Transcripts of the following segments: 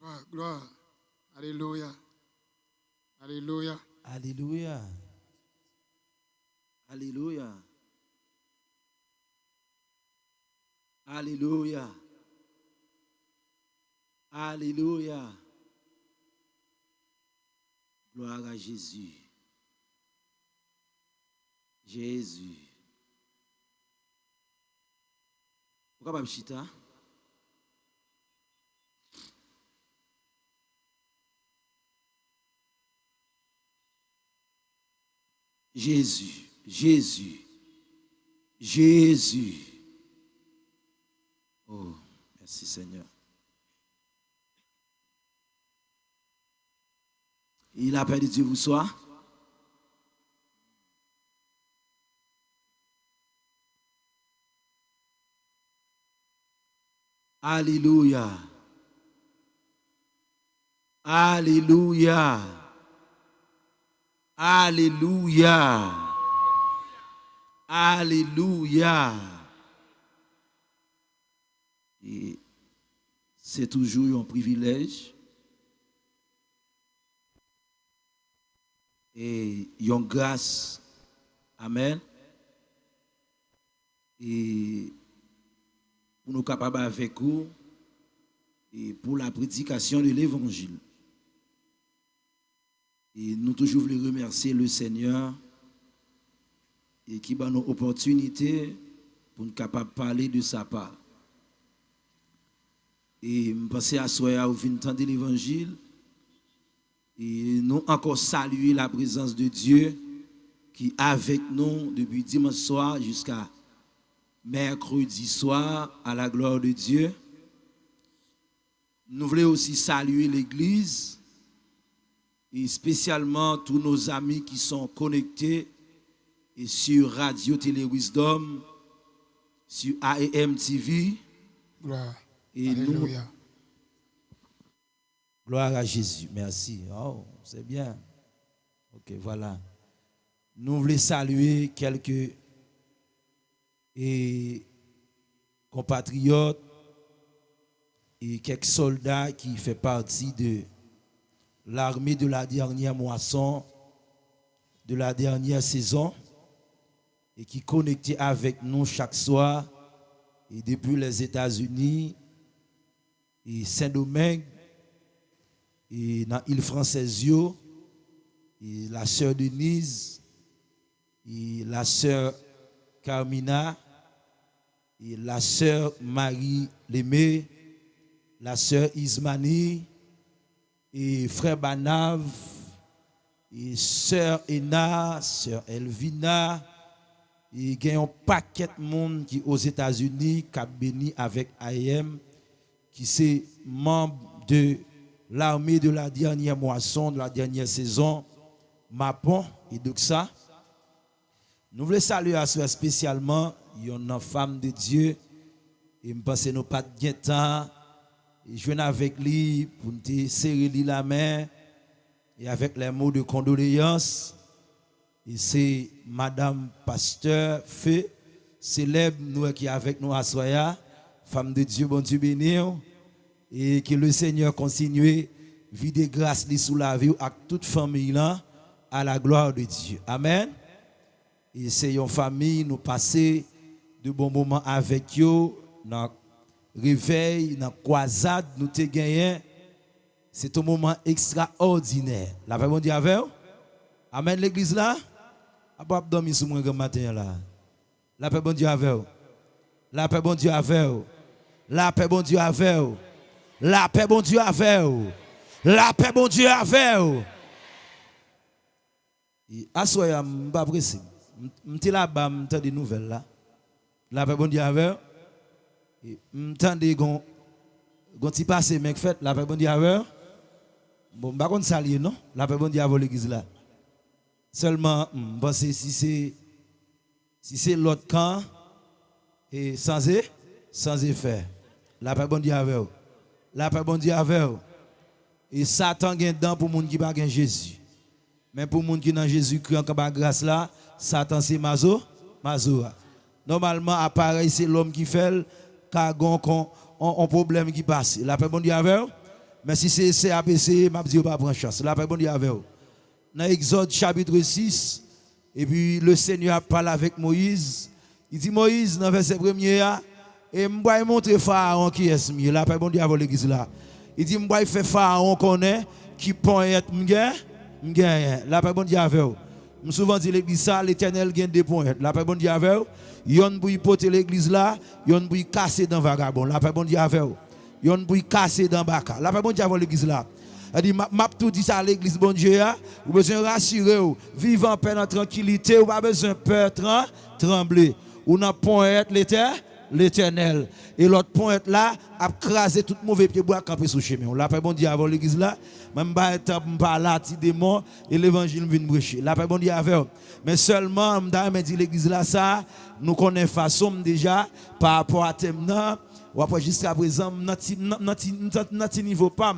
Gloire, gloire. Alléluia. Alléluia. Alléluia. Alléluia. Alléluia. Alléluia. Gloire à Jésus. Jésus. Pourquoi pas chita? Jésus, Jésus, Jésus. Oh, merci Seigneur. Et la paix de Dieu vous soit. Alléluia. Alléluia. Alléluia. Alléluia. Et c'est toujours un privilège et une grâce. Amen. Et pour nous capables avec vous et pour la prédication de l'évangile. Et nous toujours voulons remercier le Seigneur et qui va nous opportunité pour nous capables de parler de sa part. Et je pense à soi où vient entendre l'évangile et nous encore saluer la présence de Dieu qui est avec nous depuis dimanche soir jusqu'à mercredi soir à la gloire de Dieu. Nous voulons aussi saluer l'église et spécialement tous nos amis qui sont connectés et sur Radio Télé Wisdom, sur AEM TV. Gloire. Et Alléluia. nous, gloire à Jésus, merci. Oh, c'est bien. Ok, voilà. Nous voulons saluer quelques compatriotes et quelques soldats qui font partie de l'armée de la dernière moisson, de la dernière saison, et qui connectent avec nous chaque soir, et depuis les États-Unis, et Saint-Domingue, et dans l'île française, et la sœur Denise, et la sœur Carmina, et la sœur Marie Lémé, la sœur Ismani, et frère Banav, et sœur Ena, sœur Elvina, et il y a un paquet de monde qui aux États-Unis qui a béni avec AEM, qui c'est membre de l'armée de la dernière moisson, de la dernière saison, Mapon, et donc ça. Nous voulons saluer à soi spécialement, il y a une femme de Dieu, et je pense que nous pas de temps. Et je viens avec lui pour nous serrer la main et avec les mots de condoléances. Et c'est Madame Pasteur Feu, célèbre nous qui est avec nous à Soya, femme de Dieu, bon Dieu béni. Et que le Seigneur continue vider grâce sous la vie à toute famille là, à la gloire de Dieu. Amen. Et c'est une famille, nous passer de bons moments avec eux. Réveil, dans la croisade, nous te gagné. C'est un moment extraordinaire. La paix, bon Dieu, avec vous. Amen, l'église là. A pas dormir sur moi le matin là. La paix, bon Dieu, avec vous. La paix, bon Dieu, avec vous. La paix, bon Dieu, avec vous. La paix, bon Dieu, avec vous. La paix, bon Dieu, avec vous. Assoya, je ne suis pas pressé. Je suis là-bas, je suis des nouvelles là. La paix, bon Dieu, avec vous. M'tendez gon ti passé mec fait la paix bon Dieu avec bon pas contre salier non la paix bon Dieu avec l'église là seulement pense si c'est l'autre camp et sans effet la paix bon Dieu avec la paix bon Dieu avec et Satan gagne dedans pour monde qui pas gagne Jésus mais pour monde qui dans Jésus Christ en ba grâce là Satan c'est mazo normalement appareil c'est l'homme qui fait car on problème qui passe. La paix bon Dieu avec Mais si c'est ABC, m'a dit pas prendre chance. La paix bon Dieu avec vous. Dans Exode chapitre 6, et puis le Seigneur parle avec Moïse. Il dit Moïse dans verset 1er et m'boy montrer Pharaon qui est mieux. La paix bon Dieu avec l'église là. Il dit m'boy fait Pharaon connaît qui pointe m'gain. La paix bon Dieu avec vous. Je souvent dit l'église ça, l'Éternel gagne des points. La paix bon Dieu avec vous. Yon pour porter l'église là, yon pour casser dans vagabond. La paix bon Dieu avec vous. Yon pour casser dans baka. La paix bon Dieu avec l'église là. Elle dit m'a tout dit ça à l'église bon Dieu, vous besoin rassurer ou vivre en paix dans tranquillité, ou pas besoin peur trembler. Ou dans pointe l'Éternel. Et l'autre pointe là a crasé tout mauvais pied bois camper sous chemin. La paix bon Dieu avec l'église là, même pas temps pas là ti démon et l'évangile vient prêcher. La paix bon Dieu avec. Mais seulement me dit l'église là ça, nous connaissons façon déjà par rapport à thème là, ou après jusqu'à présent notre niveau pas.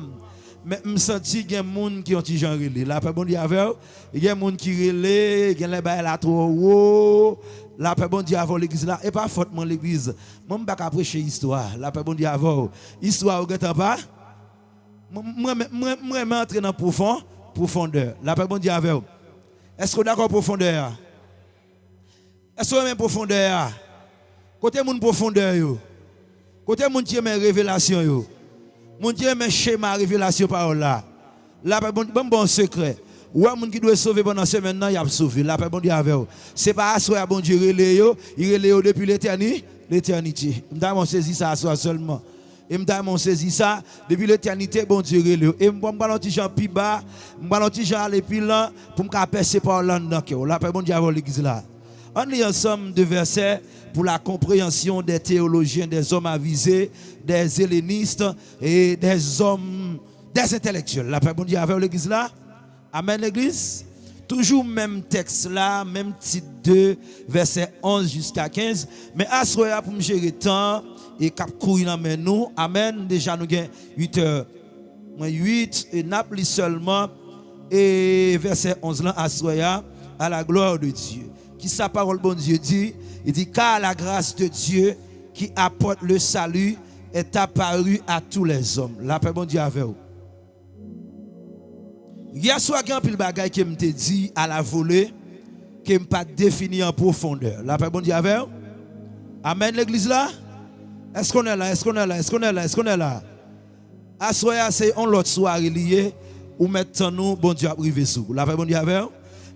Mais je sens qu'il y a des gens qui ont des gens relais. La paix bon Dieu avec eux. Il y a des gens qui relais, il y a des gens qui trop haut. La paix bon Dieu avec l'église là. Et pas fortement l'église. Moi, je ne vais pas prêcher l'histoire. La paix bon Dieu avec eux. Histoire, vous ne pas. Moi, je entrer dans profondeur. La paix bon Dieu avec eux. Est-ce que vous êtes d'accord profondeur? Est-ce que vous avez profondeur? Côté mon profondeur, côté mon qui aime révélation, mon Dieu, mes schémas, révélation, parole là. La paix, bon secret. Ouais, mon qui doit sauver pendant ce maintenant, il a sauvé. La paix, bon Dieu, avec vous. C'est pas à soi, bon Dieu, il relève depuis l'éternité. M'd'a saisi ça à soi seulement. Et m'd'a saisi ça depuis l'éternité, bon Dieu, relève. Et m'ba l'anti Jean pi bas, m'ba l'anti Jean aller pi là, pour m'ka percer par là dedans. La paix, bon Dieu, avec l'église là. On lit ensemble de versets pour la compréhension des théologiens, des hommes avisés, des hellénistes et des hommes, des intellectuels. La paix bon Dieu avec l'église là. Amen l'église. Toujours même texte là, même titre 2, verset 11 jusqu'à 15. Mais à ce moment pour me gérer temps et cap courir dans nous. Amen. Déjà nous avons 8 heures. 8 et n'appli seulement et verset 11 là à ce moment à la gloire de Dieu. Qui sa parole bon Dieu dit, il dit car la grâce de Dieu qui apporte le salut est apparue à tous les hommes. La paix bon Dieu avec vous. Il y a soit un pile bagay qui me dit à la volée qui me pas défini en profondeur. La paix bon Dieu avec vous. Amen l'église là. Est-ce qu'on est là? Est-ce qu'on est là? Est-ce qu'on est là? Est-ce qu'on est là? À soir c'est on l'autre soirée lié ou maintenant nous bon Dieu a privé sous. La paix bon Dieu avec vous.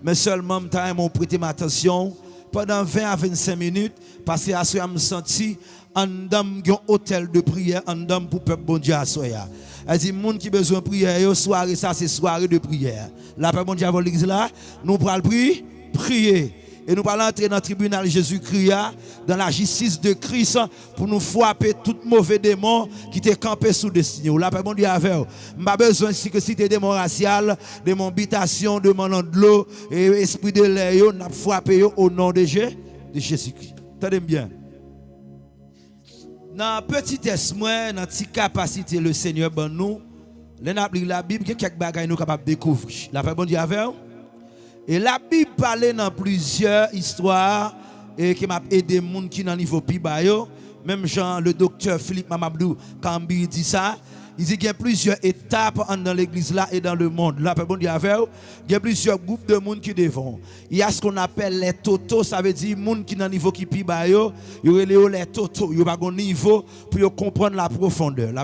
Mais seulement, je m'ont prêté ma attention pendant 20 à 25 minutes parce que je me senti en dame un hôtel de prière en dame pour peuple bon Dieu à soya. Elle dit monde qui besoin de prière, soirée ça c'est soirée de prière. La paix bon Dieu avec l'église là, nous prenons prier. Et nous allons entrer dans le tribunal Jésus-Christ, dans la justice de Christ, pour nous frapper tout mauvais démon qui t'est campé sous destinée. La paix, bon Dieu, avec vous. Je n'ai pas besoin de citer démon racial, démon habitation, démon de l'eau, et esprit de l'air, nous avons frappé au nom de Jésus-Christ. Tenez bien. Dans petitesse, dans la petite capacité, le Seigneur, ben nous, la Bible, il y a quelques bagages nous capables de découvrir. La paix, bon Dieu, avec vous. Et la Bible parle dans plusieurs histoires et qui m'a aidé les gens qui sont dans le niveau plus bas. Même Jean, le docteur Philippe Mamabdou, quand il dit ça, il dit qu'il y a plusieurs étapes dans l'église là et dans le monde. Là, il y a plusieurs groupes de monde qui devant. Il y a ce qu'on appelle les totaux, ça veut dire les gens qui sont dans le niveau qui plus bas. Il y a les totaux, il y a un niveau pour comprendre la profondeur. Là,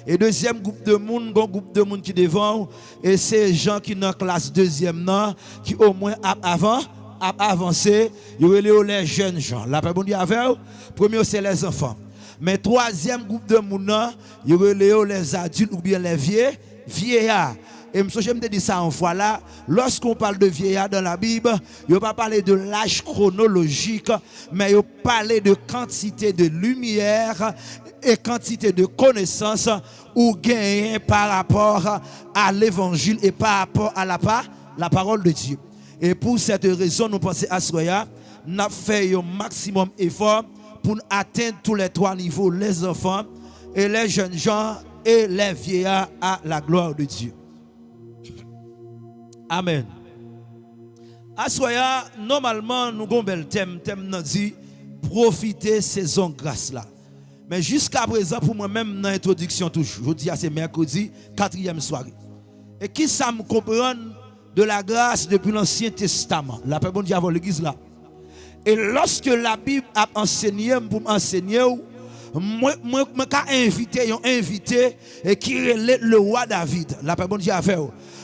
et deuxième groupe de monde, qui devant, et c'est les gens qui sont dans la classe deuxième, qui au moins avancé, il y a les jeunes gens. La paix bon Dieu avec vous. Premier, c'est les enfants. Mais troisième groupe de monde, il y a les adultes ou bien les vieillards. Et je me dis ça en fois là, lorsqu'on parle de vieillard dans la Bible, il ne pas parler de l'âge chronologique, mais il parler de quantité de lumière et quantité de connaissances ou gain par rapport à l'évangile et par rapport à la parole de Dieu. Et pour cette raison, nous pensons à Soya, nous avons fait un maximum d'efforts pour atteindre tous les trois niveaux, les enfants et les jeunes gens et les vieillards à la gloire de Dieu. Amen. Assoya, normalement, nous avons un bel thème nous dit profiter saison grâce là. Mais jusqu'à présent, pour moi-même, dans l'introduction, toujours, je dis à c'est mercredi, 4e soirée. Et qui ça me comprend de la grâce depuis l'Ancien Testament? La paix bon Dieu avant l'église là. Et lorsque la Bible a enseigné, pour m'enseigner, moi, invité un invité et qui est le roi David. La paix bon Dieu a fait.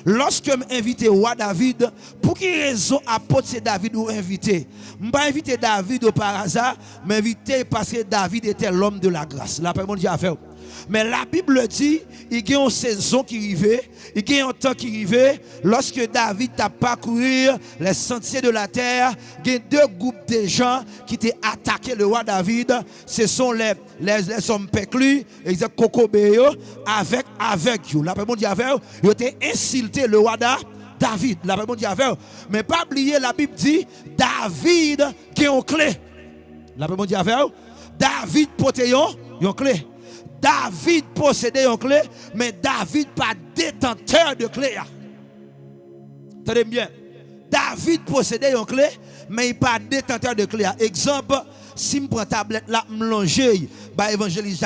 Lorsque m'invite le roi David, pour quelle raison apôtre David ou invité? Je ne pas inviter David par hasard, mais invité parce que David était l'homme de la grâce. La paix bon Dieu a fait. Mais la Bible dit, il y a une saison qui arrivait, il y a un temps qui arrivait, lorsque David a parcouru les sentiers de la terre, il y a deux groupes de gens qui étaient attaqué le roi David. Ce sont les hommes péclus, les cocobéos, avec eux. La Bible dit avec eux, ils ont insulté le roi David. La Bible dit avec eux. Mais pas oublier, la Bible dit, David qui a une clé. La Bible dit avec eux, David portait une clé. David possédait une clé, mais David pas détenteur de clé. Tenez bien. David possédait une clé, mais il pas détenteur de clé. Exemple, si je prends la tablette là, je longe par évangéliste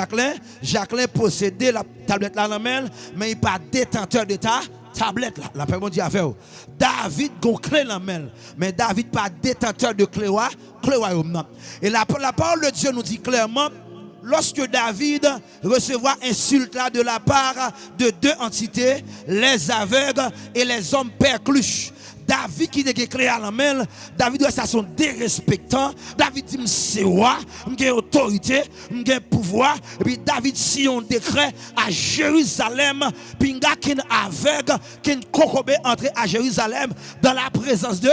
Jacqueline possédait la tablette là dans la main, mais il pas détenteur de ta tablette là. La personne dit à faire. David a une clé dans la main, mais David pas détenteur de clé. Et la parole de Dieu nous dit clairement, lorsque David recevra insulte là de la part de deux entités, les aveugles et les hommes perclus. David qui est clé à la main, David doit être son dérespectant. David dit c'est roi, j'ai autorité, j'ai pouvoir. Et puis David si on décret à Jérusalem, puis il y a un aveugle qui est cocobé entrer à Jérusalem dans la présence de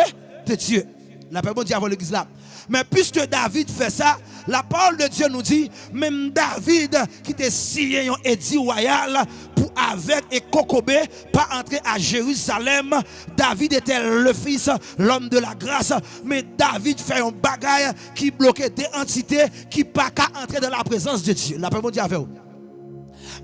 Dieu. La personne dit avant l'église là. Mais puisque David fait ça, la parole de Dieu nous dit, même David qui était signé un édit royal pour avec et Cocobé pas entrer à Jérusalem. David était le fils, l'homme de la grâce, mais David fait un bagaille qui bloquait des entités qui pas qu'à entrer dans la présence de Dieu. La parole de Dieu avec vous.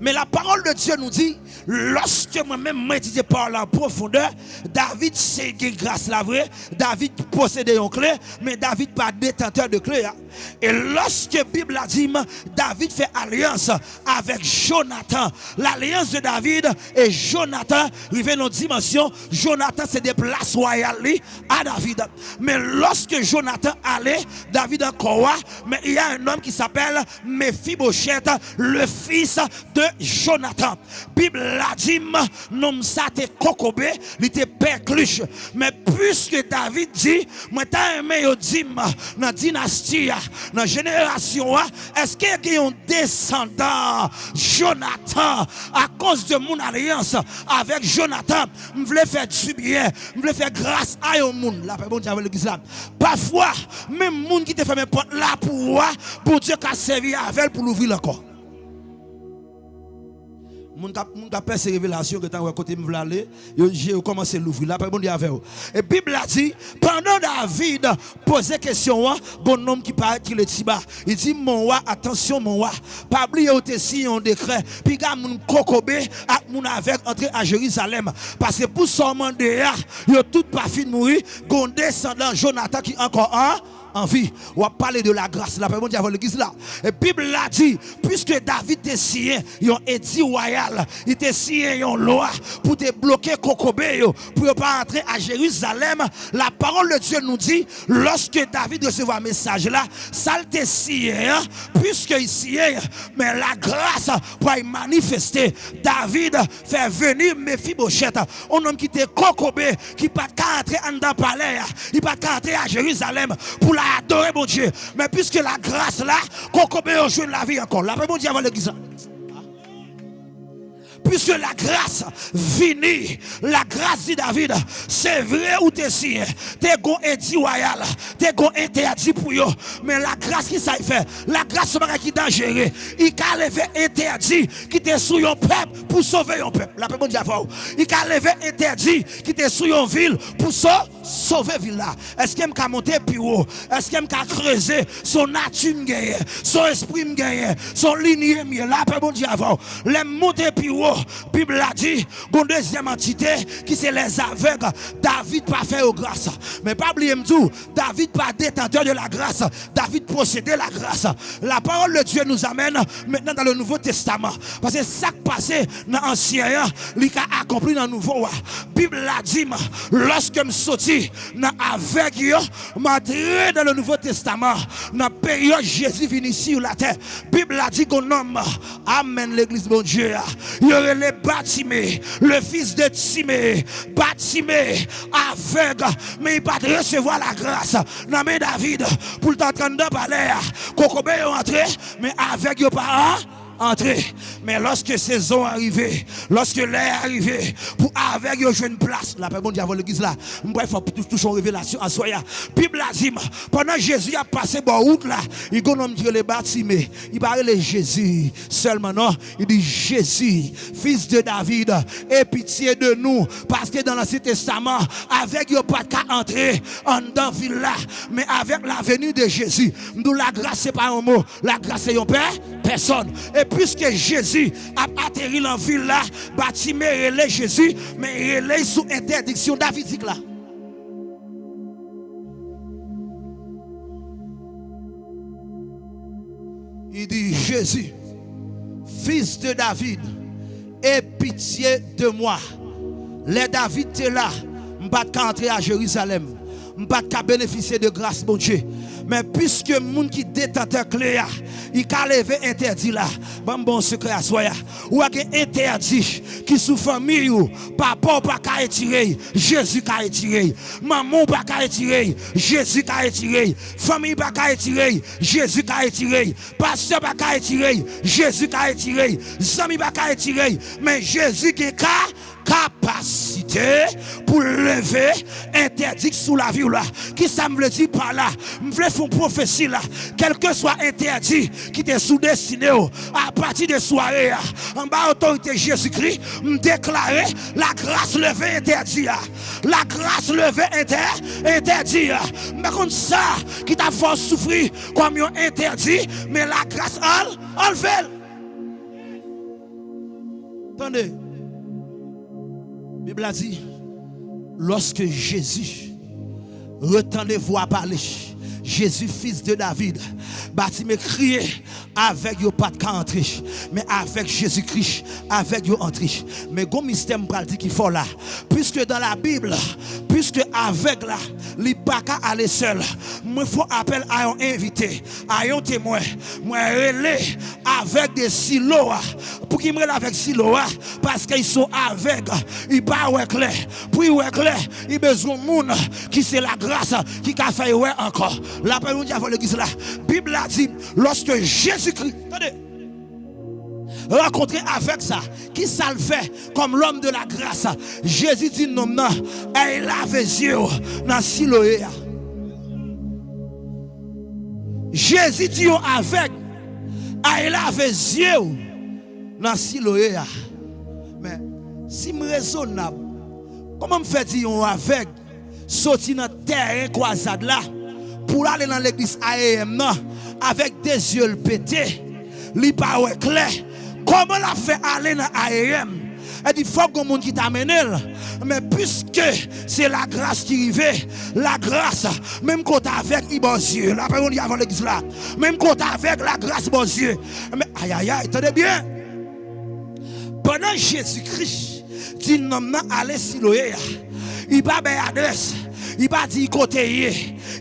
Mais la parole de Dieu nous dit, lorsque moi-même m'étudier par la profondeur, David c'est grâce la vraie, David possédait une clé, mais David pas détenteur de clé. Et lorsque la Bible a dit, David fait alliance avec Jonathan. L'alliance de David et Jonathan, il vient dans une dimension, Jonathan se déplace royal à David. Mais lorsque Jonathan allait, David encore, mais il y a un homme qui s'appelle Mephibosheth, le fils de Jonathan. Bible l'a dit, non ça te cocobé, il était percluche. Mais puisque David dit, moi t'as aimé yo dit dans la dynastie, dans la génération, est-ce qu'il y a un descendant Jonathan à cause de mon alliance avec Jonathan, je voulais faire du bien, je voulais faire grâce à un monde. La paix bon Dieu avec l'église là. Parfois, même monde qui te fait mes portes là pour Dieu qui a servi avec pour l'ouvrir encore. Mon cap peur ces révélations que tu as côté me v'laler, j'ai commencé à l'ouvrir. La paix bon Dieu avec vous. Et Bible a dit pendant David posait question bon homme qui paraît qui le tiba. Il dit mon roi attention mon roi, pas oublier au si un décret. Puis gars mon cocobé ak mon avec entrer à Jérusalem parce que pour son mandat, yo tout pas fin mourir, gon descendant Jonathan qui encore en vie. On va parler de la grâce. La paix bon Dieu avant l'église là. Et Bible l'a dit, puisque David était signé un édit royal, il était signé une loi pour te bloquer Cocobé, pour ne pas entrer à Jérusalem. La parole de Dieu nous dit, lorsque David recevait un message là, ça le signé, puisque il signé, mais la grâce pour y manifester. David fait venir Mephibosheth, un homme qui était Cocobé, qui n'a pas qu'à entrer en dans palais, il n'a pas qu'à entrer à Jérusalem pour la adorer mon Dieu. Mais puisque la grâce là, Cocobé rejoint la vie encore. La paix bon Dieu avant l'église. Puisque la grâce vini, la grâce de David, c'est vrai ou t'es signé, t'es gon édit royal, t'es gon interdit pour yo, mais la grâce qui ça fait, la grâce qui est dangereux, il a levé interdit qui était sous un peuple pour sauver un peuple. La paix bon Dieu avant. Il a levé interdit qui était sous une ville pour sauver ville là. Est-ce qu'il m'a monté plus haut? Est-ce qu'il m'a creusé son nature gagné, son esprit gagné, son lignée mieux? La paix bon Dieu avant. Les monter plus haut. Bible a dit, une deuxième entité qui c'est les aveugles. David pas fait aux grâce. Mais pas oublier tout, David pas détenteur de la grâce. David possédait la grâce. La parole de Dieu nous amène maintenant dans le Nouveau Testament. Parce que ça qui passé dans l'Ancien, il a accompli dans le Nouveau. Bible a dit, lorsque je sorti avec eux, m'entré dans le Nouveau Testament, dans la période Jésus venu sur la terre. Bible a dit qu'on homme, amen l'église bon Dieu. Il y aurait les Bartimée, le fils de Timée, Bartimée, aveugle, mais il va recevoir la grâce. Dans mes David, pour t'entendre dans le palais, Kokobé est entré, mais avec vos parents. Entrer. Mais lorsque saison arrivée, lorsque l'air arrivé, pour avec une jeune place, la paix bon Dieu avant l'église là, bref, faut toucher une révélation en soya. Bible a dit, pendant Jésus a passé par route là, il y a un homme qui les Bartimée, il parle de Jésus seulement non, il dit Jésus, fils de David, aie pitié de nous, parce que dans l'Ancien Testament, avec il pas qu'à entrer en dans ville là, mais avec la venue de Jésus, nous la grâce c'est pas un mot, la grâce c'est un père, personne. Et puisque Jésus a atterri dans la ville là, Bartimée relève Jésus, mais il relève sous interdiction davidique là. Il dit Jésus, fils de David, aie pitié de moi. Les David étaient là, je ne peux pas entrer à Jérusalem, je ne peux pas bénéficier de grâce, mon Dieu. Mais puisque le monde qui détenteur clé, il a levé interdit là, bon secret à soi, ou a interdit qui sous famille ou papa pas qu'à retirer, Jésus qu'a retiré, maman pas qu'à retirer, Jésus qu'a retiré, famille pas qu'à retirer, Jésus qu'a retiré, pasteur pas qu'à retirer, Jésus qu'a retiré, amis pas qu'à retirer, mais Jésus qui a capacité pour lever interdit sous la vie là. Qui ça me veut dire par là? Me veut faire une prophétie là. Quel que soit interdit qui t'est sous destiné à partir de soirée en bas autorité Jésus-Christ, me déclarer la grâce levée interdit. La grâce levée interdit. Mais comme ça qui t'a fait souffrir comme un interdit, mais la grâce enlevée. Attendez. La Bible a dit, lorsque Jésus retendait voix parler, Jésus, fils de David, Bartimée criait avec yo pas de entrer, mais avec Jésus-Christ, avec yo entrer. Mais gon mystère m'pral dit qu'il faut là, puisque dans la Bible, puisque avec là, li pas qu'à aller seul. Moi faut appel à un invité, à un témoin. Moi relais avec des silos pour qu'il me relève avec silos parce qu'ils sont aveugles, ils pas ouais clair. Pour ouais clair, il besoin monde qui c'est la grâce qui a fait ouais encore. La parole de l'église là, Bible a dit lorsque Jésus-Christ, attendez, rencontré avec ça, qui ça le fait comme l'homme de la grâce. Jésus dit non, non, il lave les yeux dans Siloé. Jésus dit avec, il lave les yeux dans Siloé. Mais si je raisonnable, comment me fait dire avec, sortir dans le terrain croisade là, pour aller dans l'église AM avec des yeux pétés, li pas clair. Comment la fait aller dans AM? Elle dit faut que monde qui t'amène. Mais puisque c'est la grâce qui arrive, la grâce, même quand avec les bons yeux, la parole dit avant l'église là, même quand avec la grâce bons yeux. Mais aïe aïe aïe, attendez bien. Pendant Jésus-Christ dit non aller Siloé, il pas ben adresse. Il va dire côté,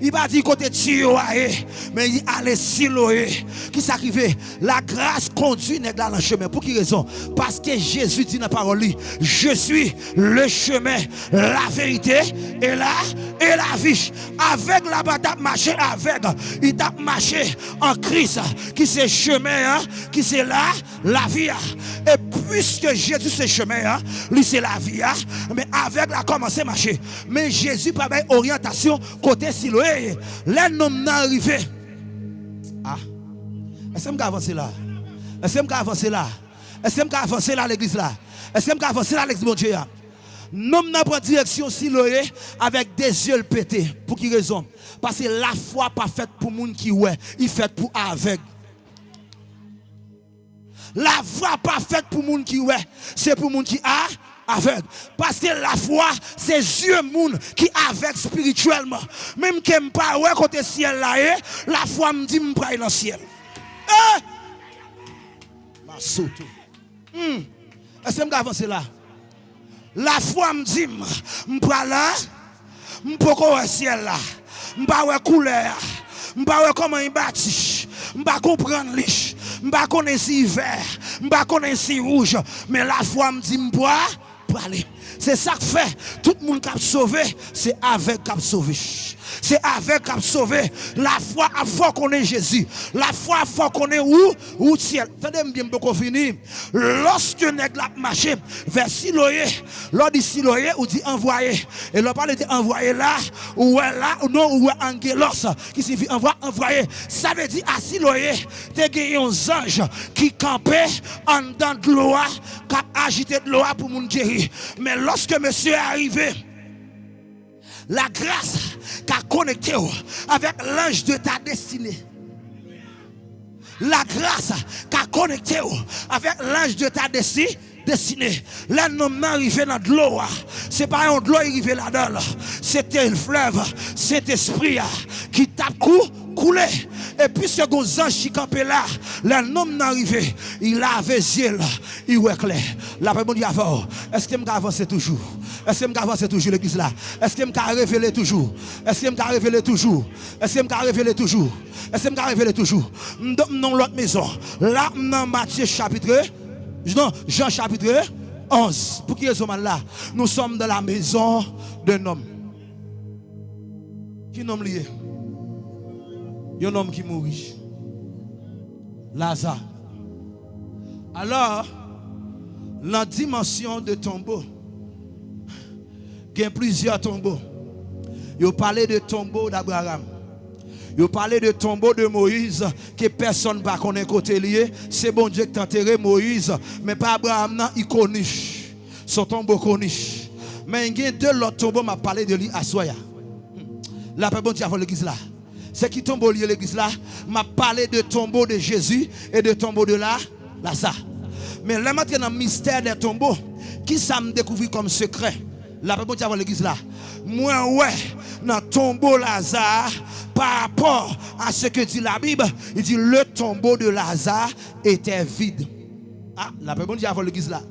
il va dire côté Tioaé, mais il allait Siloé. Qui s'arrive? La grâce conduit dans le chemin. Pour quelle raison? Parce que Jésus dit dans la parole, je suis le chemin, la vérité et la vie. Avec la bataille marché avec, il t'a marché en Christ, qui c'est chemin, qui c'est la vie. Et puisque Jésus c'est chemin, lui c'est la vie, mais avec la commencé à marcher. Mais Jésus pas bien orientation côté Siloé. Les noms n'arrivent. Ah. Est-ce que je avancer là? Est-ce que je avancer là? Est-ce que je avancer là l'église là? Est-ce que je avancer là l'église mon Dieu? Nous n'avons direction Siloé avec des yeux pétés. Pour quelle raison? Parce que la foi pas faite pour monde qui ouais, il fait pour avec. La foi pas faite pour moun qui ouais, c'est pour moun qui a aveugle. Parce que la foi, c'est yeux moun qui aveugle spirituellement. Même qui me pas ouais côté ciel là, la foi me dit me pas dans le ciel. Ma soto. Est-ce que me avancer là? La foi me dit me pas là, me pas au ciel là. Me pas ouais couleur, me pas ouais comment il bâti, me pas comprendre lich. Je ne connais pas si vert, je ne connais pas si rouge, mais la foi me dit, je peux aller. C'est ça que fait, tout le monde qui a sauvé, c'est avec qui a sauvé. C'est avec qui a sauvé. La foi, il faut qu'on ait Jésus. La foi, il faut qu'on ait où ciel. Attendez, bien, pour finir. Lorsque nous avons marché vers Siloé, l'on dit Siloé, ou dit envoyé. Et l'on parle de envoyé là, ou là, ou non, ou angelos, qui signifie envoyé. Ça veut dire à Siloé, tu as un ange qui campait en dedans de l'eau, qui a agité de l'eau pour mon guérir. Mais lorsque monsieur est arrivé, la grâce qui a connecté avec l'ange de ta destinée. La grâce qui a connecté avec l'ange de ta destinée. L'homme arrivé dans de l'eau. Ce n'est pas un de l'eau arrivé là-dedans. C'était le fleuve, cet esprit qui t'a coulé. Et puis ce gros ange qui campait là, l'homme arrivé, il avait yeux, il est clair. La première dit avant, est-ce que je avance toujours? Est-ce que je avance toujours l'église là? Est-ce que je révélé toujours? Est-ce que je révélé toujours? Est-ce que je révélé toujours? Est-ce que je révélé toujours? Dans l'autre maison, là, dans Matthieu chapitre, non, Jean chapitre 11. Pour qui est ce là? Nous sommes dans la maison d'un homme. Qui nomme lié? Un homme qui mourit. Lazare. Alors, la dimension de tombeau, il y a plusieurs tombeaux. Il parlait de tombeau d'Abraham. Il parlait de tombeau de Moïse, que personne ne va connaître côté lié. C'est bon Dieu qui a enterré Moïse, mais pas Abraham, non, il connaît. Son tombeau connaît. Mais il y a deux autres tombeaux, m'a parlé de lui à Soya. Là, pas bon Dieu avant l'église là. C'est qui tombeau lié l'église là, m'a parlé de tombeau de Jésus et de tombeau de Lazare. Mais là maintenant dans le mystère des tombeaux, qui ça me découvert comme secret? Là, pas bon Dieu avant l'église là. Moi ouais, dans le tombeau Lazare, par rapport à ce que dit la Bible, il dit le tombeau de Lazare était vide. Ah, là, pas bon Dieu avant l'église là.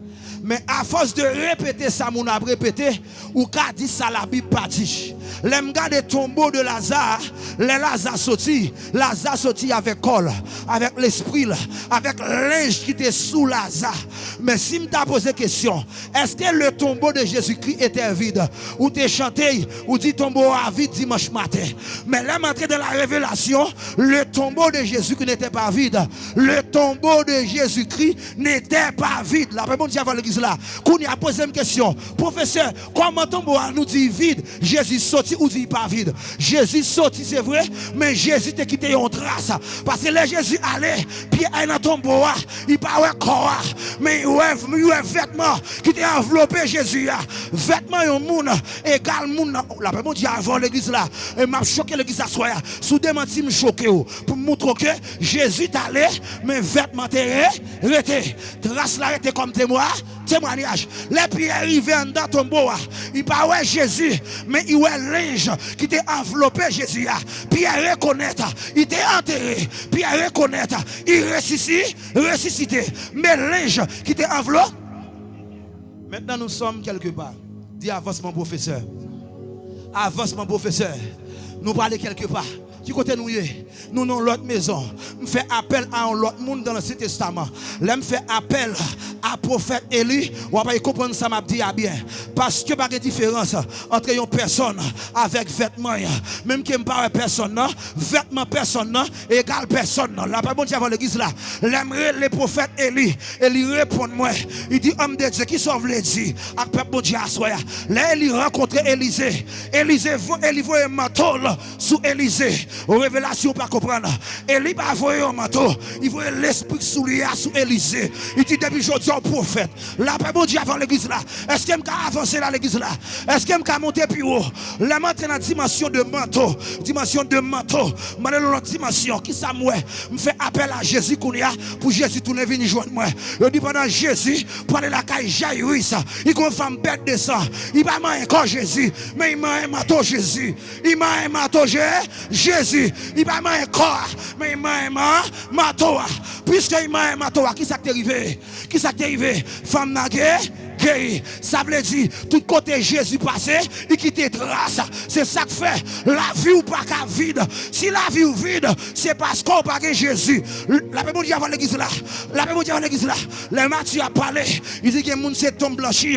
Mais à force de répéter ça, mon a répété, ou qu'a dit ça la Bible pas dit. L'aime garder tombeau de Lazare, les Lazare sorti avec col, avec l'esprit, avec l'ange qui était sous Lazare. Mais si me t'a posé question, est-ce que le tombeau de Jésus-Christ était vide? Ou t'es chanté, ou dit tombeau à vide dimanche matin. Mais là, m'entrer dans la révélation, le tombeau de Jésus-Christ n'était pas vide. Le tombeau de Jésus-Christ n'était pas vide. La réponse dit avant l'église là. Qu'on y a posé une question. Professeur, comment tombeau nous dit vide? Jésus sorti ou dit pas vide? Jésus sorti, c'est vrai, mais Jésus t'a quitté en trace. Parce que là, Jésus allait, puis il dans tombeau, il pas ouais corps, mais il a vêtement qui t'a enveloppé Jésus. Vêtement un monde égal monde. La réponse dit avant l'église là. Et m'a choqué l'église à soi. Sous démenti me choqué pour montrer que Jésus t'allait, mais vêtement t'es resté. Trace là était comme témoignage. Les pieds arrivés dans ton tombeau, il pas ouais Jésus, mais il ouais l'ange qui t'a enveloppé Jésus. Pierre reconnaître, il t'est enterré. Pierre reconnaître, il ressuscité. Mais l'ange qui t'a enveloppé. Maintenant nous sommes quelque part. Dis avance mon professeur. Avance mon professeur. Nous parlons quelque part. Qui côté nous est? Nous dans l'autre maison. Je fais appel à un autre monde dans l'Ancien Testament. Là, je fais appel à prophète Élie. On va comprendre ça m'a dit bien. Parce que pas de différence entre une personne avec vêtements. Même qui ne parle personne, non. Vêtements personne, non. Égal personne, non. La Bible dit avant l'église là. L'aimerait les prophètes Élie. Élie répond moi. Il dit homme de Dieu qui sauve les dieux. Avec peuple Dieu à soi. Là, Élie rencontre Élisée. Élie voit un manteau sous Élisée. Aux révélations pas comprendre. Élie pas voyer un manteau, il voit l'esprit sous lui sous Élisée. Il dit depuis aujourd'hui pasteur prophète. La paix, bon Dieu, avant l'église là. Est-ce qu'il m'a avancé dans l'église là? Est-ce qu'il m'a monté plus haut? La main dans la dimension de manteau. Dimension de manteau. Je dans l'autre dimension. Qui ça moi? Me fait appel à Jésus qu'on y a pour Jésus tourner venir joindre moi. Je dis pendant Jésus, pour aller la caille jaillit ça. Il y a une femme bête de sang. Il m'a encore Jésus. Mais il m'a un manteau Jésus. Il m'a un manteau Jésus. Il m'a un corps. Mais il m'a un manteau. Puisqu'il m'a un manteau, qui ça t'est arrivé? Qui ça t'est arrivé? Femme naguée. Ça veut dire, tout côté Jésus passé, il quitte trace. C'est ça que fait. La vie ou pas qu'à vide. Si la vie ou vide, c'est parce qu'on n'a pas Jésus. La Bible dit avant l'église là. La Bible dit avant l'église là. Les Matthieu a parlé. Il dit que les gens c'est tombe blanchi,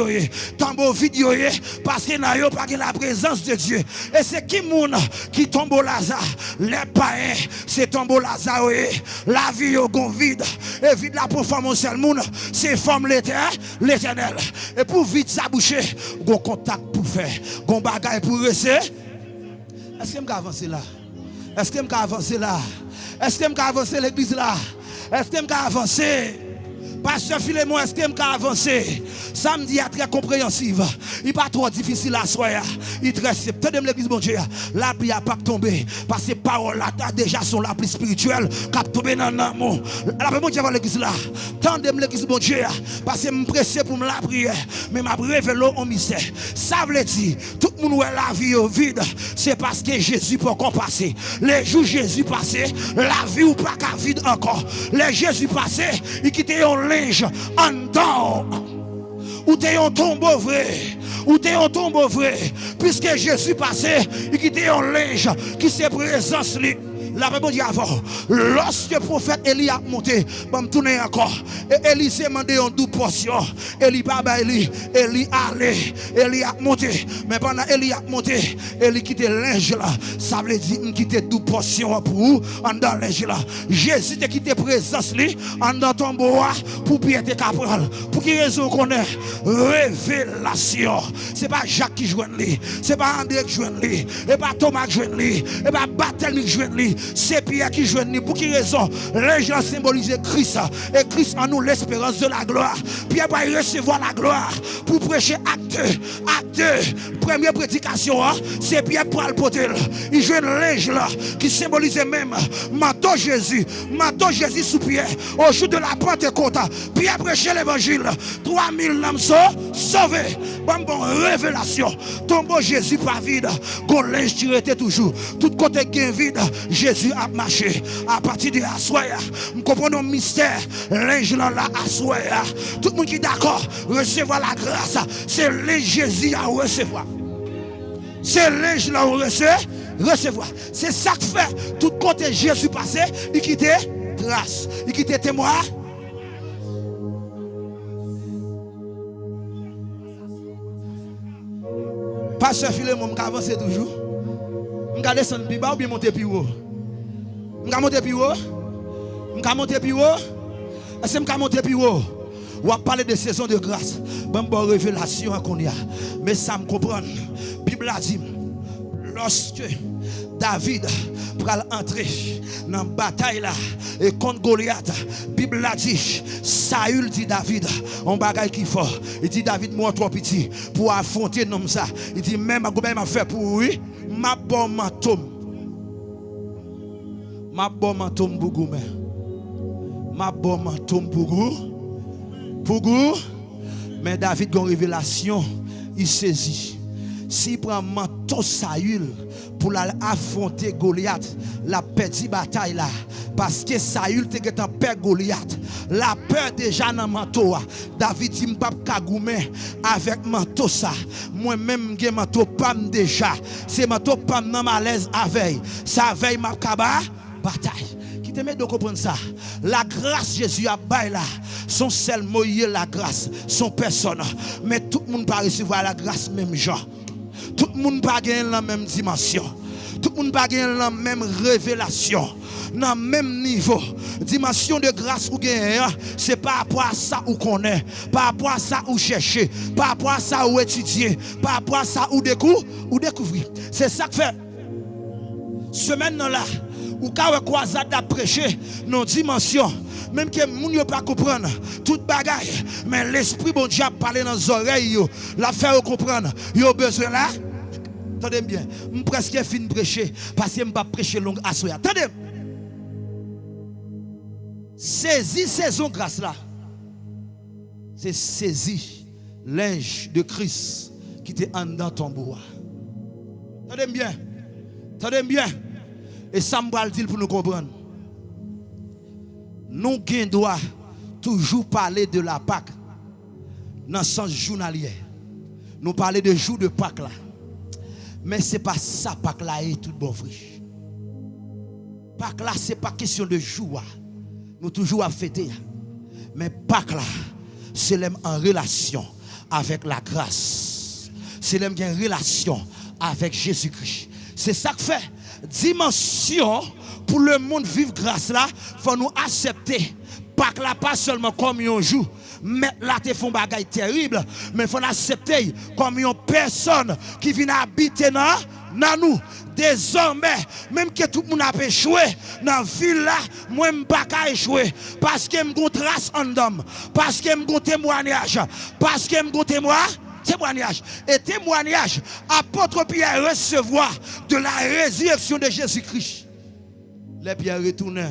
tombe vide, parce qu'il n'a pas la présence de Dieu. Et c'est qui moun qui tombe au Lazare? Les païens, c'est tombe au Lazare. La vie est vide. Et vide la performance, c'est forme l'éternel. Et pour vite s'aboucher, gon contact pour faire, gon bagaille pour rester. Est-ce que je peux avancer là? Est-ce que je peux avancer là? Est-ce que je peux avancer l'église là? Est-ce que je peux avancer? Pasteur Philémon, est-ce que je peux avancer? Ça me dit très compréhensive. Il n'est pas trop difficile à soir. Il est très simple. Tenez l'église, mon Dieu. La pluie n'a pas tombé. Parce que ces paroles-là déjà sont la plus spirituelle. Qui a tombé dans l'amour. La pluie, mon Dieu, avant l'église là. Tendez l'église, mon Dieu. Parce que je me presse pour me la prière. Mais ma révélé au mystère. Ça veut dire, tout le monde où la vie est vide. C'est parce que Jésus peut passer. Les jours Jésus passé, la vie ou pas qu'à vide encore. Les Jésus passé, il quitte un linge en dedans. Ou t'es un tombeau vrai, ou t'es un tombeau vrai, puisque Jésus passé, il quitte un linge qui se présence lui. La Bible dit avant, lorsque le prophète Élie a monté, je me tourne encore. Et Élie s'est demandé une double portion. Élie pas Élie, Élie allé, Élie a monté. Mais pendant Élie a monté, Élie quitte le linge là. Ça veut dire qu'il quitte double portion pour vous, en dans le linge là. Jésus te quitté présence lui, en dans ton bois, pour bien te capral. Pour qui raison qu'on est? Révélation. C'est pas Jacques qui joue lui, c'est pas André qui joue lui, et pas Thomas qui joue lui, et pas Barthélemy qui joue lui. C'est Pierre qui joue nous. Pour qui raison? Les gens symbolisent Christ. Et Christ en nous l'espérance de la gloire. Pierre va recevoir la gloire pour prêcher acte 2. Première prédication, c'est Pierre pour le poter. Il joue une linge là qui symbolise même manteau Jésus sous Pierre. Au jour de la Pentecôte, Pierre prêchait l'évangile. 3000 âmes sont sauvées. Bon, révélation. Tombeau Jésus pas vide. Gon linge tiré toujours. Tout côté gain vide. Jésus a marché à partir de Assoya. Nous comprenons le mystère. L'ange là Assoya. Tout le monde qui est d'accord, recevoir la grâce. C'est l'ange Jésus à recevoir. C'est l'ange là recevoir. C'est ça que fait tout côté Jésus passé. Il quitte grâce. Il quitte témoin. Pasteur Philémon, je avance toujours. Je vais descendre plus bas ou bien monter plus haut. Je vais monter plus haut. Je vais monter plus haut. Est-ce que je vais monter plus haut? On va parler de saison de grâce. Bonne révélation qu'on y a. Mais ça me comprend. La Bible a dit, lorsque David pral entrer dans la bataille là et contre Goliath, la Bible a dit, Saül dit David, on bagaille qui fort. Il dit David, moi trop petit pour affronter nom ça. Il dit même m'a fait pour lui, ma bon manteau. Ma bon manteau pour vous. Ma bon manteau pour vous. Mais David a une révélation, il saisit. S'il prend manteau Saül pour affronter Goliath, la petite bataille là, parce que Saül était en peur Goliath, la peur déjà dans manteau. David dit m'pa kagoumen avec manteau ça. Moi-même j'ai manteau pas déjà. C'est manteau pas dans malaise avec. Ça veille m'a kaba bataille. Qui te met de comprendre ça? La grâce Jésus a bail là. Son seul moyen la grâce, son personne. Mais tout le monde pas recevoir la grâce même genre. Tout le monde pas gagner la même dimension. Tout le monde pas gagner la même révélation. Dans le même niveau. Dimension de grâce ou gagner, c'est par rapport à ça où connaît, par rapport à ça où chercher, par rapport à ça où étudier, par rapport à ça où découvrir. C'est ça que fait. Semaine là, ou quand croisade a prêché nos dimensions même que moun yo pas comprendre toute bagaille, mais l'esprit bon Dieu a parlé dans les oreilles yo, la faire comprendre. Yo besoin là. Attendez bien, je presque fin prêcher parce que je ne pas prêcher long à soya. Attendez. Saisis saison grâce là. C'est saisir linge de Christ qui était en dans ton bois. Attendez bien. Attendez bien. Et ça me va le dire pour nous comprendre. Nous doit toujours parler de la Pâque dans le sens journalier. Nous parler de jour de Pâque là. Mais ce n'est pas ça, Pâques là est tout bon frère. Pâques là, ce n'est pas question de jour. Nous toujours à fêter. Mais Pâques là, c'est l'homme en relation avec la grâce. C'est l'homme qui a une relation avec Jésus-Christ. C'est ça que fait. Dimension pour le monde vivre grâce là, il faut nous accepter. Pâques là, pas seulement comme un jour. Mais là, tu fais un bagage terrible. Mais il faut accepter comme une personne qui vient habiter dans nous. Désormais, même que tout le monde a échoué, dans la ville là, moi, je ne peux pas échouer. Parce que je me trace en homme. Parce que je me témoignage. Parce que je me témoignage. Et témoignage, apôtre Pierre recevoir de la résurrection de Jésus-Christ. Les Pierre retournent.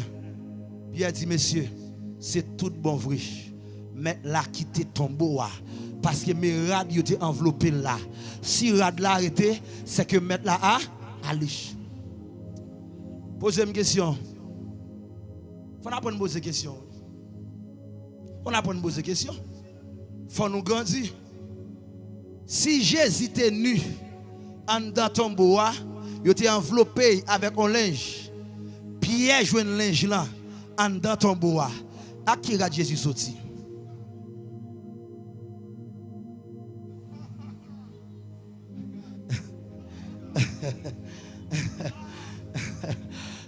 Pierre dit, messieurs, c'est tout bon vrai. Mais là, quitter tombeau parce que mes rades étaient enveloppés là. Si rad là arrêté, c'est que mettre là à liche. Posez une question. Faut apprendre à poser une question. On apprend à poser une question. Faut nous grandir. Si Jésus était nu en dans tombeau, il était enveloppé avec un linge. Pierre joue un linge là en dans tombeau. À qui rad Jésus sorti?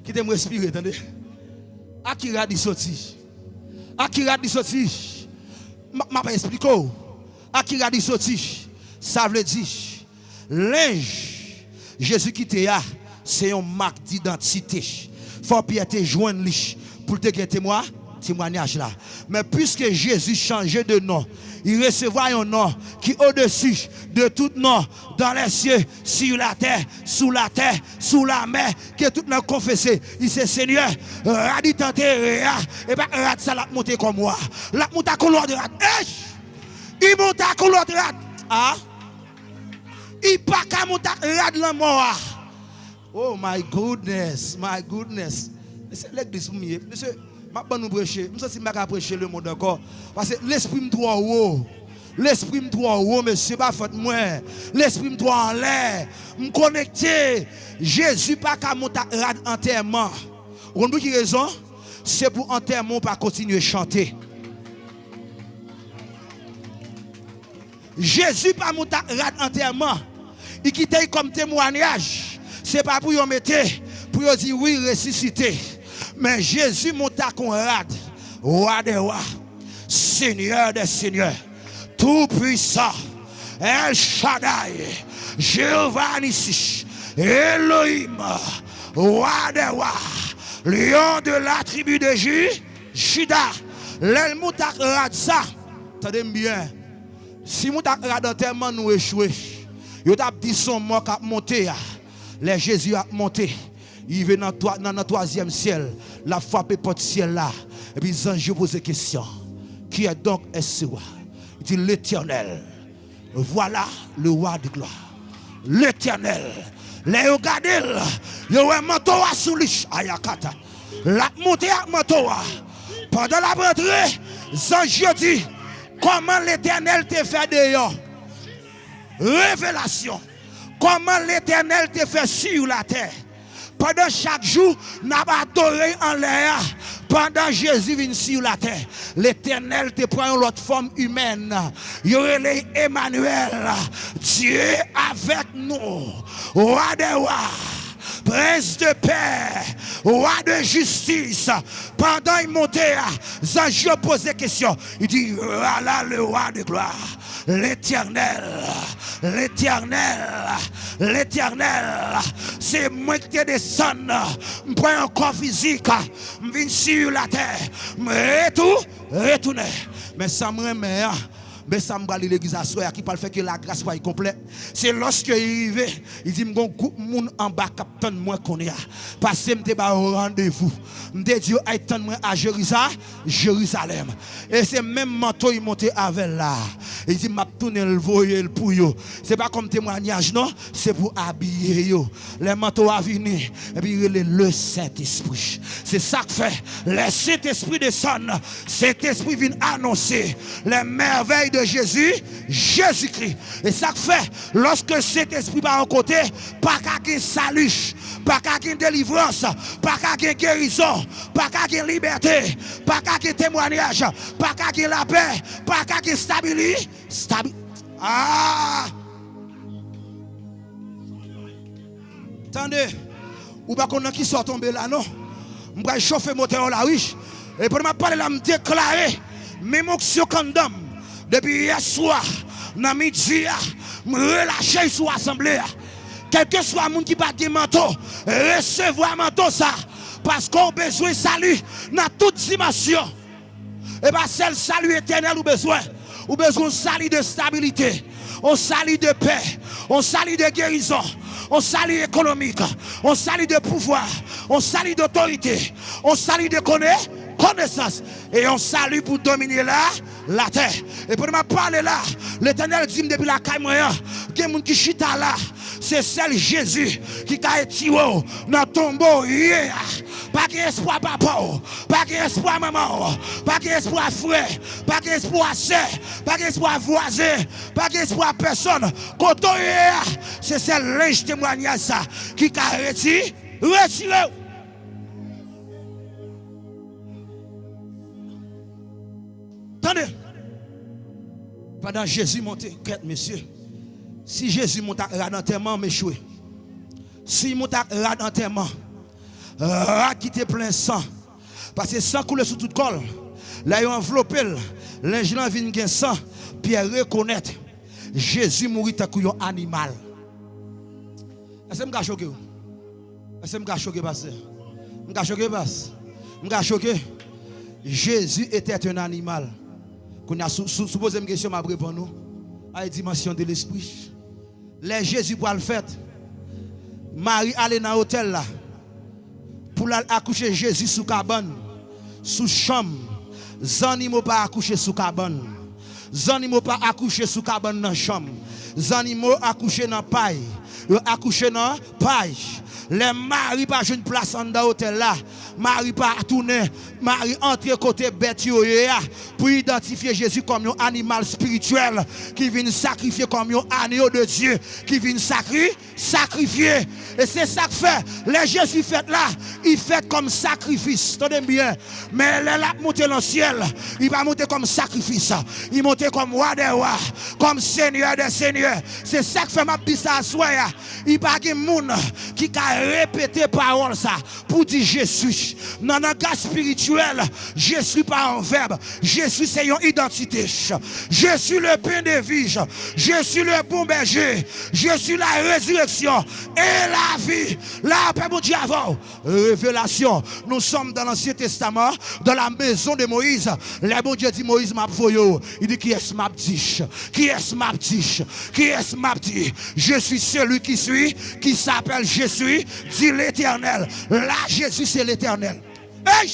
Quittez-moi respirer, attendez. Akira dit sorti. Akira dit sorti. M'a pas expliqué. Akira dit sorti. Ça veut dire linge Jésus qui te a, c'est une marque d'identité. Faut Pierre te joindre pour te témoignage là. Mais puisque Jésus changeait de nom, il recevra un nom qui est au-dessus de tout nom dans les cieux, sur la terre, sous la mer, que tout le monde confessé. Il dit Seigneur, radis tenté, et bien rad ça l'a monté comme moi. La monte à couloir de rad. Il monte à couloir de rad. Ah? Il pas qu'à monter à rad la mort. Oh my goodness, my goodness. C'est l'église pour moi. Monsieur, je vais nous prêcher. Je ne vais pas prêcher le monde encore. Parce que l'esprit me doit haut. L'esprit me doit haut, monsieur, pas faute moi. L'esprit me doit en l'air. Me connecter. Jésus pas qu'à monter à enterrement. Vous avez qui raison? C'est pour enterrement pas continuer à chanter. Jésus pas monter à enterrement. Il quitte comme témoignage. C'est pas pour y mettre, pour y dire oui, ressusciter. Mais Jésus monta qu'on rad, roi des rois, Seigneur des seigneurs, tout puissant, El Shaddai, Jéhovah Nissi, Elohim, roi des rois, lion de la tribu de Juda, l'el monta rad ça, attendez bien, si monta rad enterrement nous échoué, il a dit son mort qui a monté, les Jésus a monté. Il vient dans le troisième ciel, la frappe porte ciel là. Et puis les anges posent des questions. Qui est donc est-ce roi? Il dit l'Éternel. Voilà le roi de gloire. L'Éternel. Les regardez, il y a un manteau à soulish. Ayakata. La montée à manteau. Pendant la rentrée, les anges disent comment l'Éternel te fait dehors. Révélation. Comment l'Éternel te fait sur la terre. Pendant chaque jour, nous avons adoré en l'air. Pendant Jésus vient sur la terre, l'Éternel te prend une autre forme humaine. Il y aurait Emmanuel, Dieu avec nous, roi des rois, prince de paix, roi de justice. Pendant il montait, Zange pose des questions. Il dit, voilà le roi de gloire. l'Éternel, c'est moi qui te descends, je prends un corps physique, je viens sur la terre, je retourne. Mais ça me remet, mais ça me balise l'église à soi qui parle fait que la grâce soit complète. C'est lorsque il arrive, il dit mon groupe moun en bas captain moi qu'on y a. Parce que m'te ba au rendez-vous. M'te dit attend moi à Jérusalem. Et c'est même manteau il monté avec là. Il dit m'a tourner le voyer pour yo. C'est pas comme témoignage non, c'est pour habiller yo. Les manteaux à venir et puis le Saint-Esprit. C'est ça que fait le Saint-Esprit descend. Saint-Esprit vient annoncer les merveilles de Jésus, Jésus-Christ. Et ça fait, lorsque cet esprit va en côté, pas qu'à salut, pas qu'à délivrance, pas qu'à guérison, pas qu'à liberté, pas qu'à témoignage, pas qu'à la paix, pas qu'à stabilité. Ah! Attendez, ou pas qu'on a qui sort tomber là, non? Je vais chauffer le moteur là, oui. Et pour me parler là, me déclarer, même si condamne. Depuis hier soir, dans midi, je relâche sur l'assemblée. Quel que soit le monde qui bat des manteaux, recevoir un manteau ça. Parce qu'on a besoin de salut dans toute dimension. Et bien, c'est le salut éternel ou besoin. Ou besoin de salut de stabilité. On salut de paix. On salut de guérison. On salut économique. On salut de pouvoir. On salut d'autorité. On salut de connaissance. Et on salue pour dominer la terre. Et pour me parler là, l'Éternel dit depuis la caille moyen, il y a des gens qui chita là. C'est celle Jésus qui a été dans le tombeau. Pas d'espoir papa, pas d'espoir maman, pas d'espoir frère, pas d'espoir sœur, pas d'espoir voisin, pas d'espoir personne. Quand c'est celle linge témoignage ça qui a retiré. Attendez. Pendant Jésus montait, messieurs. Si Jésus monte à l'enterrement, m'échoué. Si monte à l'enterrement, quitter plein sang. Parce que sang coule sous toute colle. Là, il a enveloppé. L'ingénieur vient de sang. Puis il reconnaître. Jésus mourit à couillon animal. Est-ce que je suis choqué? Est-ce que je suis choqué, pasteur? Je suis choqué, pasteur. Je suis choqué. Jésus était un animal. Qu'on a supposé une question, m'a répondu nous. À la dimension de l'esprit. Les Jésus pour le faire. Marie allait dans l'hôtel là. Pour accoucher Jésus sous cabane. Sous chambre. Zanimo pas accoucher sous cabane. Zanimo pas accoucher sous cabane dans chambre. Zanimo accoucher dans paille. Accoucher dans paille. Les maris pas une place en l'hôtel là. Marie pas tourner, Marie entre côté bête pour identifier Jésus comme un animal spirituel qui vient sacrifier comme un agneau de Dieu qui vient sacrifier. Et c'est ça que fait. Les Jésus fait là, il fait comme sacrifice. Tenez bien. Mais les là monter dans le ciel, il va monter comme sacrifice. Il monter comme roi des rois, comme seigneur des seigneurs. C'est ça que fait ma dit ça à soi. Il n'y a pas de monde qui a répété parole ça pour dire Jésus. Dans le cas spirituel, je suis pas un verbe. Je suis c'est une identité. Je suis le pain de vie. Je suis le bon berger. Je suis la résurrection et la vie. La paix, mon Dieu, avant. Révélation. Nous sommes dans l'Ancien Testament, dans la maison de Moïse. Le bon Dieu dit Moïse m'a foyo. Il dit qui est-ce m'a dit? Qui est-ce m'a dit? Qui est-ce m'a dit? Je suis celui qui suis, qui s'appelle je suis, dit l'Éternel. Là, Jésus, c'est l'Éternel. Hey,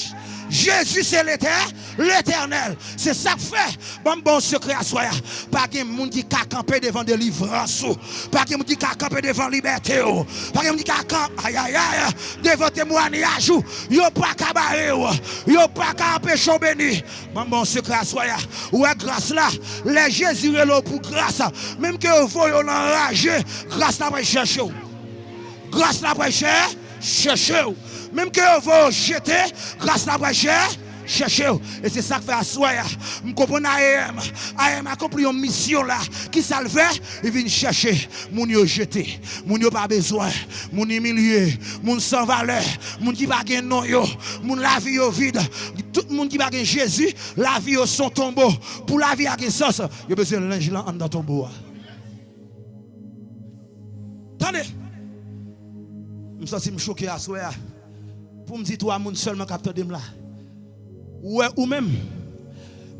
Jésus c'est l'Éternel. C'est ça que fait. Bon secret à soi. Pas de monde qui a campé devant délivrance. Pas de monde qui a campé devant liberté. Pas de monde qui a campé devant témoignage. Yo pas cabaret. Yo pas empêcher béni. Bon secret à soi. Ouais grâce là. Les Jésus est pour grâce. Même que vous voyez enragé, grâce n'a pas cherché. Grâce n'a pas cherché. Même que vous jetez, grâce à la chercher. Et c'est ça que fait assoya. Je comprends AM. AM accompli une mission là. Qui ça le fait? Il vient chercher. Moun yo jeté. Moun yo pas besoin. Moun humilié. Moun sans valeur. Moun qui pas gen non yo. Moun la vie yo vide. Tout le monde qui pas gen Jésus, la vie yo son tombeau. Pour la vie a gen sens. Yo besoin linge là en dans tombeau. Attendez. Je suis choqué à soi. Pour me dire, toi, moun seulement capteur de là. Ouais, ou même,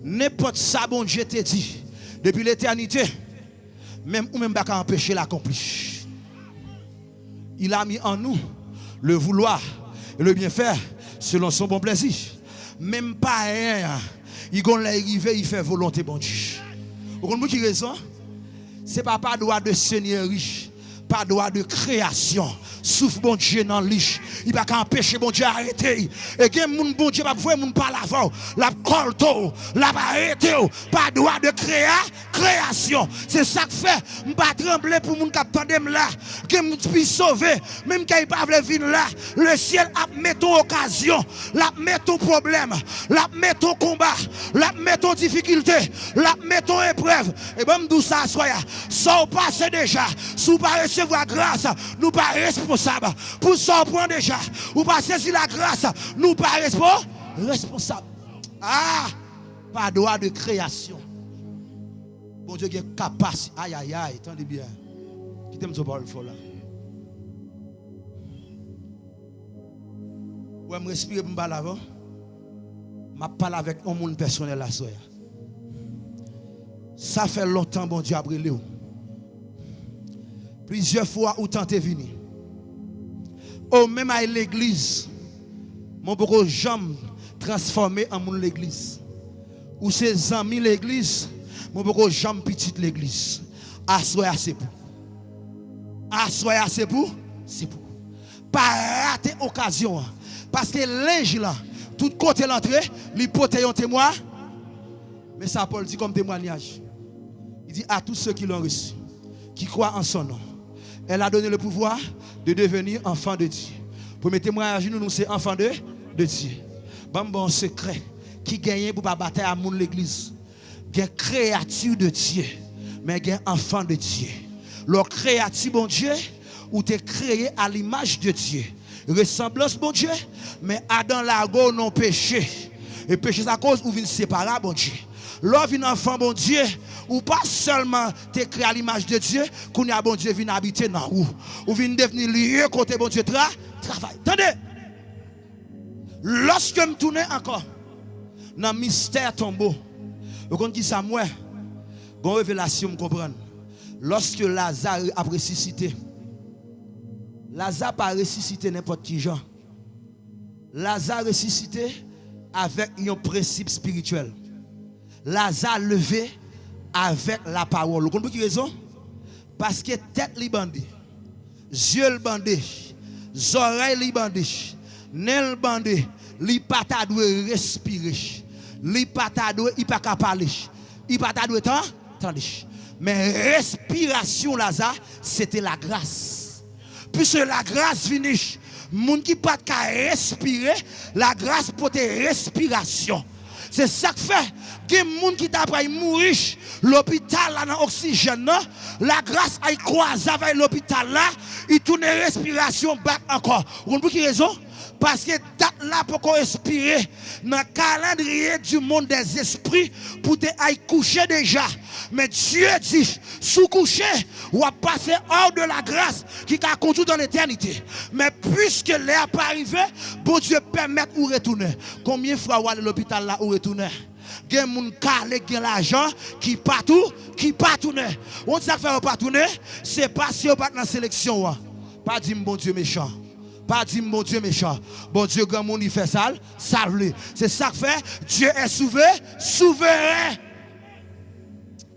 n'importe ça, bon Dieu te dit, depuis l'éternité, même ou même pas qu'à empêcher l'accomplir. Il a mis en nous le vouloir et le bien faire selon son bon plaisir. Même pas rien. Il gon l'arriver, il fait volonté bon Dieu. Vous comprenez qui raison? C'est pas droit de seigneurie, pas droit de création. Souffle bon Dieu dans liche. Il va pas empêcher bon Dieu d'arrêter. Et que mon bon Dieu va voir mon par l'avant. La colto, la arrêter. Pas droit de création. C'est ça que fait. Je ne pas trembler pour mon capteur là. Que je puisse sauver. Même quand il pas venir là. Le ciel a mis ton occasion. La met ton problème. La met ton combat. La met ton difficulté. La met ton épreuve. Et ben d'où ça soya. Ça passe déjà. Si vous pas recevoir grâce, nous pas responsables. Pour ça on prend déjà. Ou pas saisir la grâce, nous pas responsables. Ah, pas droit de création. Bon Dieu qui est capacité. Aïe aïe aïe, attendez bien. Qui t'aime ce parole fort là. Ouais, me respirer pour me parler avant. Je parle avec un monde personnel là soya. Ça fait longtemps bon Dieu a brûlé. Plusieurs fois où tenté venir. Oh, même à l'église, mon beaucoup jamais transformé en mon l'église. Ou ses amis l'église, mon beaucoup jamais petite l'église. Assoya c'est pour. Assoya c'est pour. C'est pour. Pas rater occasion. Parce que l'ange là, tout côté l'entrée, il porte un témoin. Mais ça Paul dit comme témoignage. Il dit à tous ceux qui l'ont reçu, qui croient en son nom. Elle a donné le pouvoir de devenir enfant de Dieu. Premier témoignage, nous c'est enfant de Dieu. Bon secret qui gagne pour pas bataille à mon l'église. Gagne créature de Dieu, mais gagne enfant de Dieu. Leur créature bon Dieu ou t'es créé à l'image de Dieu. Ressemblance bon Dieu, mais Adam Lago non péché. Et péché c'est à cause où vient séparer bon Dieu. L'homme vient enfant bon Dieu, ou pas seulement te créé à l'image de Dieu, qu'on y a bon Dieu vient habiter dans où. Ou vient devenir lieu côté bon Dieu travail. Attendez. Lorsque je me tourne encore dans le mystère tombeau, vous comprenez qui ça moi? Bon révélation me comprendre. Lorsque Lazare a ressuscité, Lazare pas ressuscité n'importe qui genre. Lazare ressuscité avec un principe spirituel. Lazare levé avec la parole. Vous comprenez qui raison? Parce que tête li bandé, yeux li bandé, oreilles li bandé, nez li bandé, li pas ta doué respirer. Li pas ta doué, il pas parler. Il pas ta doué attendez. Mais respiration Lazare, c'était la grâce. Puisque la grâce finit, moun qui pas qu'à respirer, la grâce pour tes respirations. C'est ça que fait. Il y a des gens qui t'apprennent à mourir. L'hôpital là dans l'oxygène, la grâce a croisé avec l'hôpital là, il tourne la respiration back encore. Vous comprenez qui raison? Parce que date là pour qu'on respirer dans le calendrier du monde des esprits pour te aille coucher déjà. Mais Dieu dit, sous coucher, ou à passer hors de la grâce qui a conduit dans l'éternité. Mais puisque l'air pas arrivé, bon Dieu permet ou retourner. Combien de fois ou à l'hôpital là ou retourner? Il y a des gens qui ont l'argent qui partout, qui partourne. On ça fait pas tourner, c'est pas si on pas dans la sélection. Pas dire bon Dieu méchant. Pas dire bon Dieu méchant. Bon Dieu grand monde il fait ça, salve. C'est ça que fait Dieu est souverain.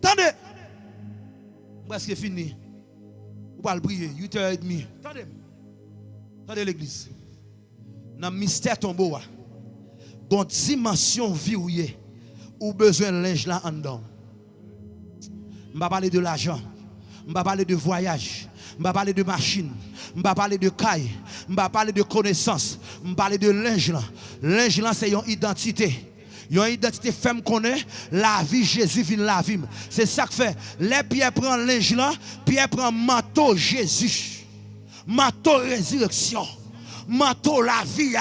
Attendez. Presque fini. Vous allez prier 8h30. Attendez. Attendez l'église. Dans le mystère tombeau, dans dimension verrouillée, ou besoin de linge là en dedans. Je ne vais pas parler de l'argent. Je ne vais pas parler de voyage. Je ne vais pas parler de machine. Je ne vais pas parler de caille. Je ne vais pas parler de connaissance. Je ne vais pas parler de linge là. Linge là c'est une identité. Une identité femme connaît la vie Jésus vient la vie. C'est ça que fait. Les Pierre prend linge là, Pierre prend manteau Jésus. Manteau résurrection. Manteau la vie.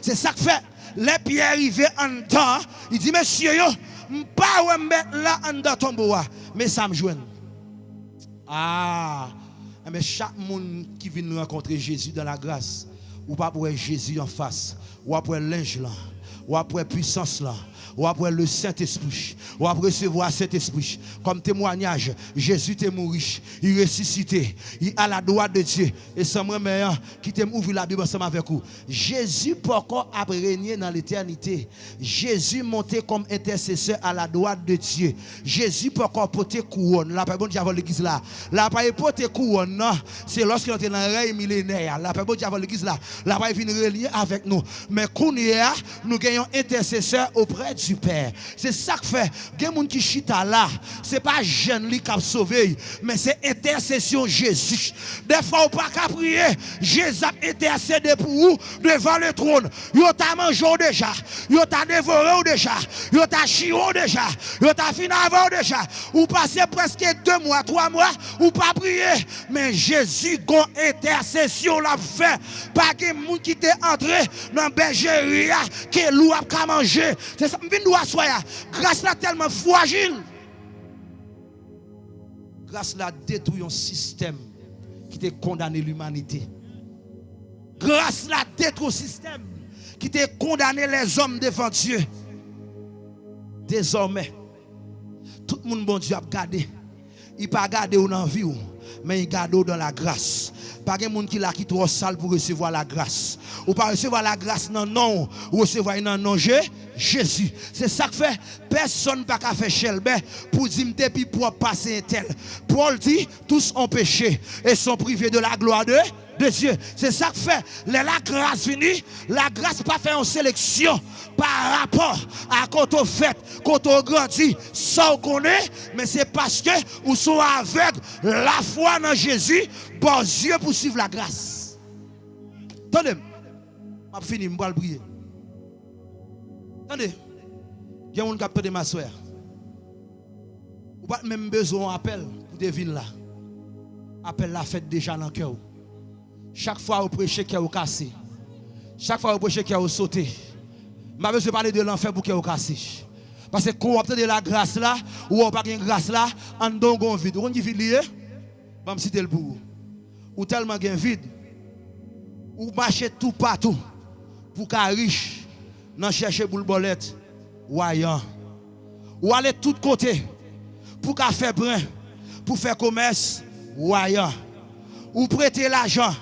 C'est ça que fait. Les Pierre arrivé en temps, il dit monsieur yo, pas ouais mettre là en dans tombeau mais ça me joine. Ah, mais chaque monde qui vient rencontrer Jésus dans la grâce, ou pas pour Jésus en face, ou après linge là, ou après puissance là, ou après le Saint-Esprit, ou après recevoir Saint-Esprit. Comme témoignage, Jésus est mort, il ressuscité, il a la droite de Dieu. Et c'est moi meilleur qui t'aime ouvrir la Bible ensemble avec vous. Jésus pourquoi a régné dans l'éternité. Jésus monté comme intercesseur à la droite de Dieu. Jésus pourquoi porter couronne. La parole de l'église là. La parole porter couronne, non, c'est lorsqu'il est dans le règne millénaire. La parole de l'église là. La parole vient relier avec nous. Mais Kounia, nous gagnons intercesseur auprès du Père. C'est ça que fait. Il y a des gens qui chita là. Ce n'est pas jeune qui a sauvé, mais c'est intercession Jésus. Des fois, on ne peut pas prier. Jésus a intercédé pour vous devant le trône. Il t'a mangé déjà. Il t'a dévoré déjà. Il t'a chié déjà. Il t'a fini avant déjà. Ou passez presque 2 mois, 3 mois, ou pas prier. Mais Jésus a intercession l'a fait. Pas de gens qui t'est entré dans la bergerie qui loup a mangé. C'est ça. Grâce là tellement fragile. Grâce là détruit un système qui t'a condamné l'humanité. Grâce là détruit un système qui t'a condamné les hommes devant Dieu. Désormais, tout le monde bon Dieu a gardé. Il pas gardé dans la vie, mais il garde dans la grâce. Pas de monde qui l'a qui trop sale pour recevoir la grâce. Ou pas recevoir la grâce non non, ou recevoir non non Jésus. C'est ça que fait personne pas qu'à faire chelbe pour dire depuis pour passer un tel. Paul dit tous ont péché et sont privés de la gloire de Dieu. C'est ça que fait la grâce finie, la grâce pas fait une sélection par rapport à quand on fait, quand on grandit, ça on connaît, mais c'est parce que vous sont aveugles la foi dans Jésus, bon Dieu pour suivre la grâce. Attendez, je vais finir, je vais prier. Attendez, il y a un capteur de ma soeur. Vous n'avez pas même besoin d'appel pour deviner là. Appel la fête déjà dans le cœur. Chaque fois vous prêchez qu'il y a cassé. Chaque fois vous prêchez qu'il y a sauté. Je ne veux pas parler de l'enfer pour qu'il y a cassé. Parce que quand on obtient de la grâce là, ou on n'a pas de grâce là, on donne un vide. Vous avez vide lié? Je vais citer le pour vous. Ou tellement un vide. Ou marchez tout partout. Pour qu'un riche, n'en chercher pour le bolette. Voyant. Ou aller de tous côtés. Pour qu'un faire brin. Pour faire commerce. Voyant. Ou prêter l'argent.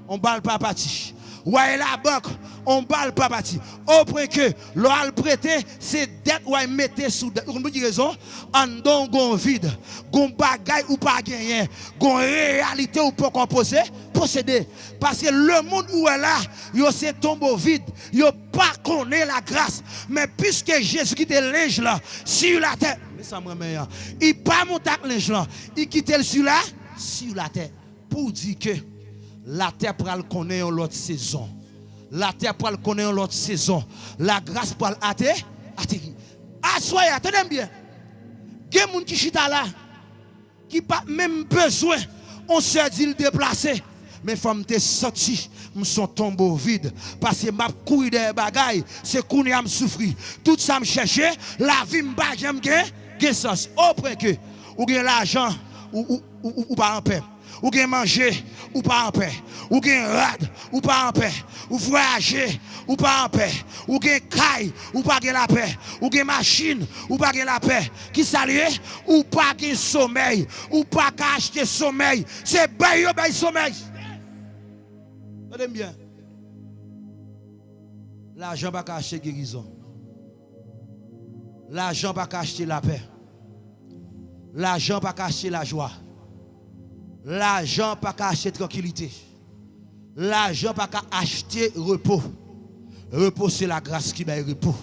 On ne parle pas parti. Ou aller la banque. On ne parle pas parti. Au point que l'on prêter, c'est dette ou mettre sous dette. Vous avez raison? En don gon vide. Gon bagay ou pas gagner. Gon réalité ou pas composer. Posséder. Parce que le monde où est là, yo c'est tombeau vide. Yo pas connaît la grâce. Mais puisque Jésus quitte l'ange là, sur la terre. Mais ça me meilleur. Il pas monter l'ange là. Il quitte le sur la terre. Pour dire que la terre pral connaît une autre saison. La terre pral connaît une autre saison. La grâce pral atterrir. Assoyez, attendez bien. Il y a des gens qui chita là, qui pas même besoin, on se dit le déplacer. Mais femme te sorti, son tombeau vide. Parce que ma couille des bagailles, c'est qu'on y a souffrir. Tout ça me chercher, la vie me bat, j'aime que sens. Au point que, ou gagne l'argent, ou pas en paix. Ou gagne manger, ou pas en paix. Ou gagne rad, ou pas en paix. Ou voyager, ou pas en paix. Ou gagne caille, ou pas gagne la paix. Ou gagne machine, ou pas gagne la paix. Qui s'allie, ou pas gagne sommeil. Ou pas acheter sommeil. C'est bail sommeil. Attendez bien. L'argent va acheter guérison. L'argent va acheter la paix. L'argent va acheter la joie. L'argent pas qu'à acheter tranquillité. L'argent pas qu'à acheter repos. Repos c'est la grâce qui met repos.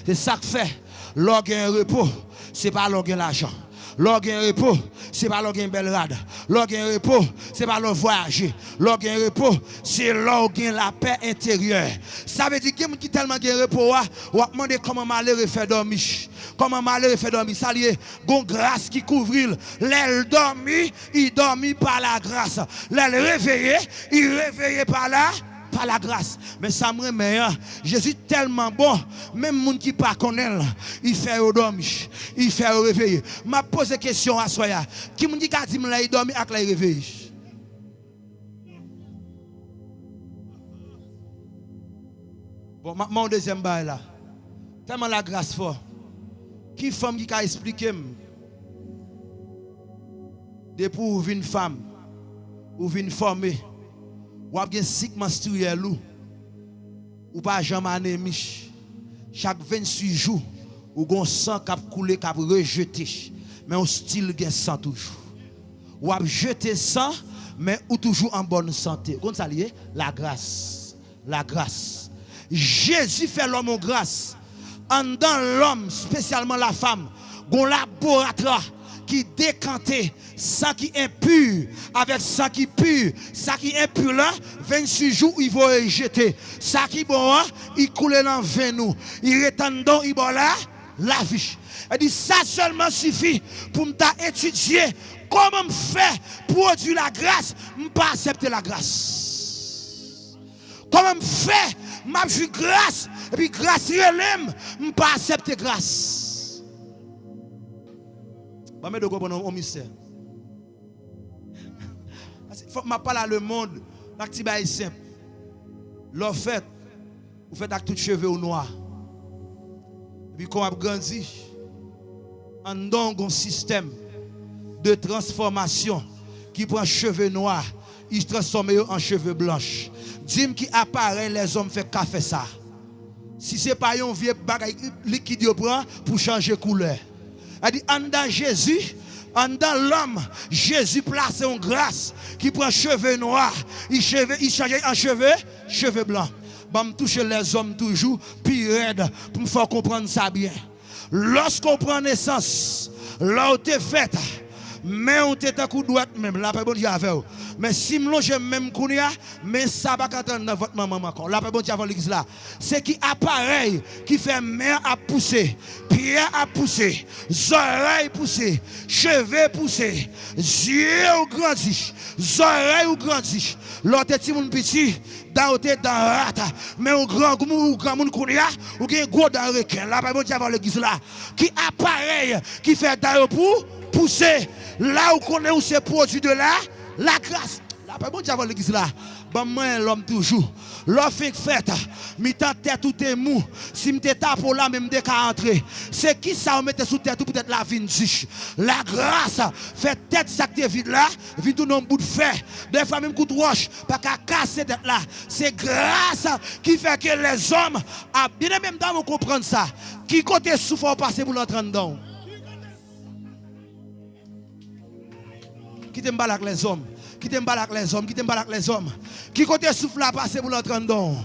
C'est ça que fait. Lorsqu'il y a un repos, c'est pas lorsqu'il y a l'argent. L'organe repos, c'est pas l'organe belle rade. L'organe repos, c'est pas le voyager. L'organe repos, c'est l'organe la paix intérieure. Ça veut dire que qui tellement gain repos, ou demander comment malheureux fait dormir. Comment malheureux fait dormir. Ça lié, gon grâce qui couvre. L'aile dormi, il dormit par la grâce. L'aile réveillé, il réveillé par la grâce. Mais ça me remet, Jésus tellement bon, même moun qui pas connaît, il fait dormir, il fait réveiller. M'a posé question à soya. Qui me dit qu'a dit me il dormi ak la réveille. Bon, mon deuxième bail là. Tellement la grâce fort. Qui femme qui a expliqué depuis ou une femme ou une femme ou avez un cycle menstruel ou pas jamais anémie chaque 28 jours ou gon sang qui coulé qui rejeté mais on style gen sang toujours ou a jeté sang mais ou toujours en bonne santé comme ça lié la grâce Jésus fait l'homme en grâce en dans l'homme spécialement la femme gon laboratoire qui décanté ça qui est impur avec ça qui pur, ça qui est impur là, 26 jours il va rejeter. Ça qui bon, il coule dans venou, il retend dans il bon là la vie. Elle dit ça seulement suffit pour m'étudier comment me faire produire la grâce, me pas accepter la grâce. Comment me faire m'a jouer grâce et puis grâce relève, me pas accepter grâce. Ba me de comprendre au mystère. Faut m'a parler à le monde, l'activité est simple. L'en fait, vous faites avec tout cheveux noirs. Et puis quand on a grandi, en dans un système de transformation qui prend cheveux noirs, il transforme en cheveux blancs. Dis-moi qui apparaît les hommes fait café ça. Si ce n'est pas un vieux bagage liquide pour changer couleur. Elle dit en dans Jésus, en dans l'homme, Jésus place en grâce qui prend cheveux noirs, il change en cheveux blancs. Bon, toucher les hommes toujours, puis raide, pour me faire comprendre ça bien. Lorsqu'on prend naissance, là où tu es fait, mais on t'est à coup droite même, là, pas bon Dieu avec vous. Mais si je longe même kounia, mais ça va attendre dans votre maman encore. Là, pas bon Dieu avant l'église là. C'est qui appareil qui fait main à pousser, pied à pousser, oreilles pousser, cheveux pousser, yeux grandis, oreilles ou grandis. L'autre petit moun petit, dans rata, mais au grand moun kounia, ou gen gros dans requin. Là, pas bon Dieu avant l'église là. Qui appareil qui fait d'ailleurs pour pousser là où qu'on est où c'est produit de là. La grâce, la pas bon Dieu avant l'église là. Bon moi l'homme toujours. L'homme fait fête, mi ta tête tout est mou. Si me tape pour là même de ka entrer. C'est qui ça on mette sous tête peut-être la vin dich. La grâce fait tête ça que vide là, vient tout dans bout de fer. Des fois même coup de roche pas qu'à casser tête là. C'est grâce qui fait que les hommes a bien même dans comprendre ça. Qui côté souffre passer pour l'entrer dedans. Qui t'aime balak les hommes, qui t'aime balak les hommes, qui t'aime balak les hommes. Qui côté souffle à passer pour l'entrer dedans.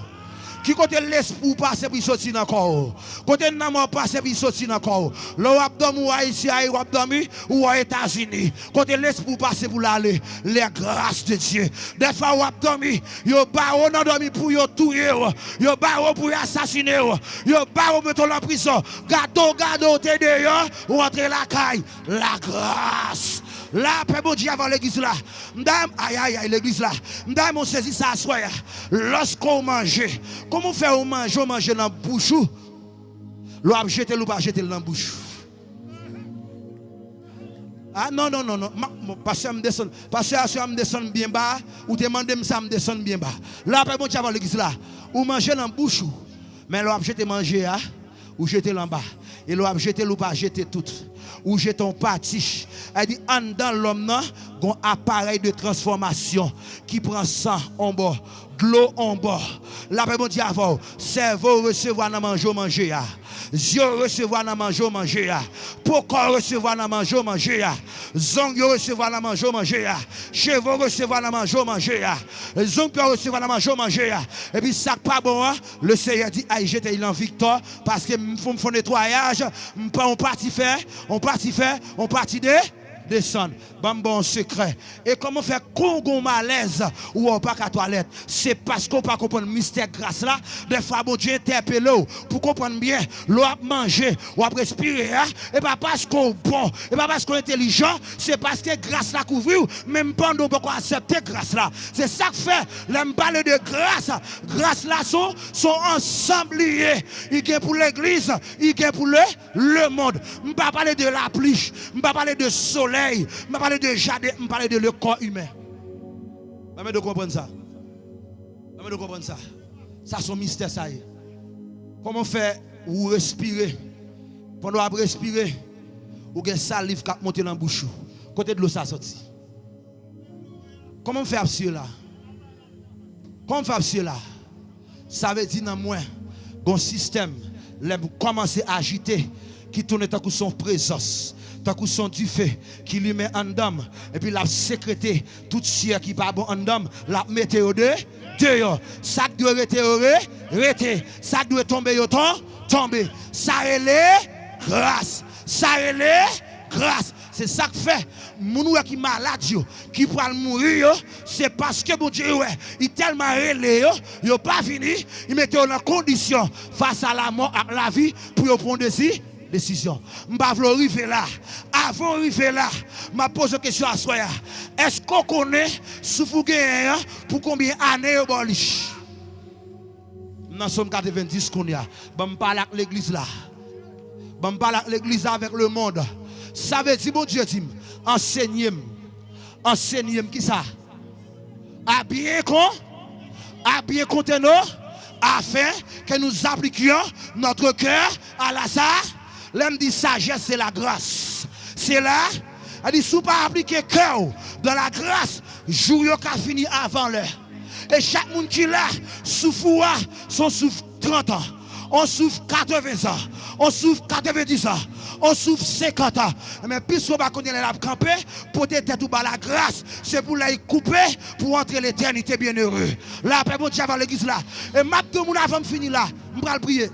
Qui côté l'esprit passer pour sortir dans corps. Côté l'amour passer pour sortir dans corps. Le abdomen ou ici ou abdomen ou aux États-Unis. Côté l'esprit passer pour l'aller. Les grâces de Dieu. Des fois ou abdomen, yo baro nan dormi pour yo tuer, yo baro pour assassiner, yo baro mettre en prison. Gado te dehors ou entrer la caille. La grâce. Là, Père bon Dieu avant l'église là. M'dame, aïe, l'église là. M'dame, on saisit ça à soi. Lorsqu'on mange, comment faire on mange dans la bouche? L'on a jeté ou pas jeté dans la bouche? Ah non. Pasteur me descend. Pasteur me descend bien bas. Ou demande ça me descend bien bas. Là, Père bon Dieu avant l'église là. Ou manger dans la bouche. Mais l'on a jeté manger ou jeté en bas. Et l'on a jeté ou pas jeté tout. Ou j'ai ton parti. Elle dit, en dans l'homme, un appareil de transformation qui prend sang en bas, de l'eau en bas. La paix, bon Dieu, cerveau recevoir dans manger. Yeux recevoir dans manger ya. Pourquoi recevoir dans manger ya. Zong recevoir dans manger ya. Chevaux recevoir dans manger ya. Zong peut recevoir dans manger ya. Et puis ça pas bon, hein? Le Seigneur dit aïe j'étais il en victoire parce que faut me faire nettoyage, on parti faire, on parti descendre. Bon secret. Et comment faire Congo malaise ou on pas qu'à toilette? C'est parce qu'on pas comprendre le mystère grâce là. Des fois, bon Dieu interpelle pour comprendre bien. L'eau à manger ou à respirer. Et pas parce qu'on bon, et pas parce qu'on est intelligent. C'est parce que grâce là couvre. Même pendant qu'on accepter grâce là. C'est ça que fait. L'aime parler de grâce. Grâce là sont ensemble liés. Il y a pour l'église, il y a pour le monde. Je ne vais pas parler de la pluie. Je ne vais pas parler de soleil. Je ne vais pas parler de jardin, je parle de le corps humain. Vous de comprendre ça. Vous de comprendre ça. Ça c'est un mystère ça. Comment faire ou respirer? Pendant vous respirer, ou avez salive qui monte dans la bouche. Côté de l'eau ça sorti. Comment faire cela? Comment faire cela? Ça veut dire dans moi, un système, commencer à agiter, qui tourne tant que son présence. Tant que son du fait qui lui met en dame et puis la sécrété toute ciel qui pas bon en dame la météo de ça doit rester ça doit tomber tomber ça est grâce c'est ça que fait moun qui malade qui pourra mourir c'est parce que bon Dieu il tellement relé yo pas fini il mettait en condition face à la mort à la vie pour prendre décision. M'pa vle arriver là. Avant d'arriver là, m'a pose une question à soi. Est-ce qu'on connaît souffougué pour combien d'années au bolish? Dans Somme 90 qu'on y a. Bon parle avec l'église là. Bon parle avec l'église avec le monde. Ça veut dire bon Dieu dit enseignez-moi qui ça? À bien contenir afin que nous appliquions notre cœur à la L'homme dit sagesse, c'est la grâce. C'est là. Elle dit, si vous pas appliquer cœur dans la grâce, jour qui a fini avant l'heure. Et chaque monde qui est là, souffre, son souffre 30 ans. On souffre 80 ans. On souffre 90 ans. On souffre 50 ans. Mais puisqu'on ne va pas connaître la camper, pour te tête ou bas la grâce, c'est pour la couper, pour entrer l'éternité bien heureux. Là, après, bon Dieu, avant l'église là. Et ma tout le monde avant de finir là, je vais le prier.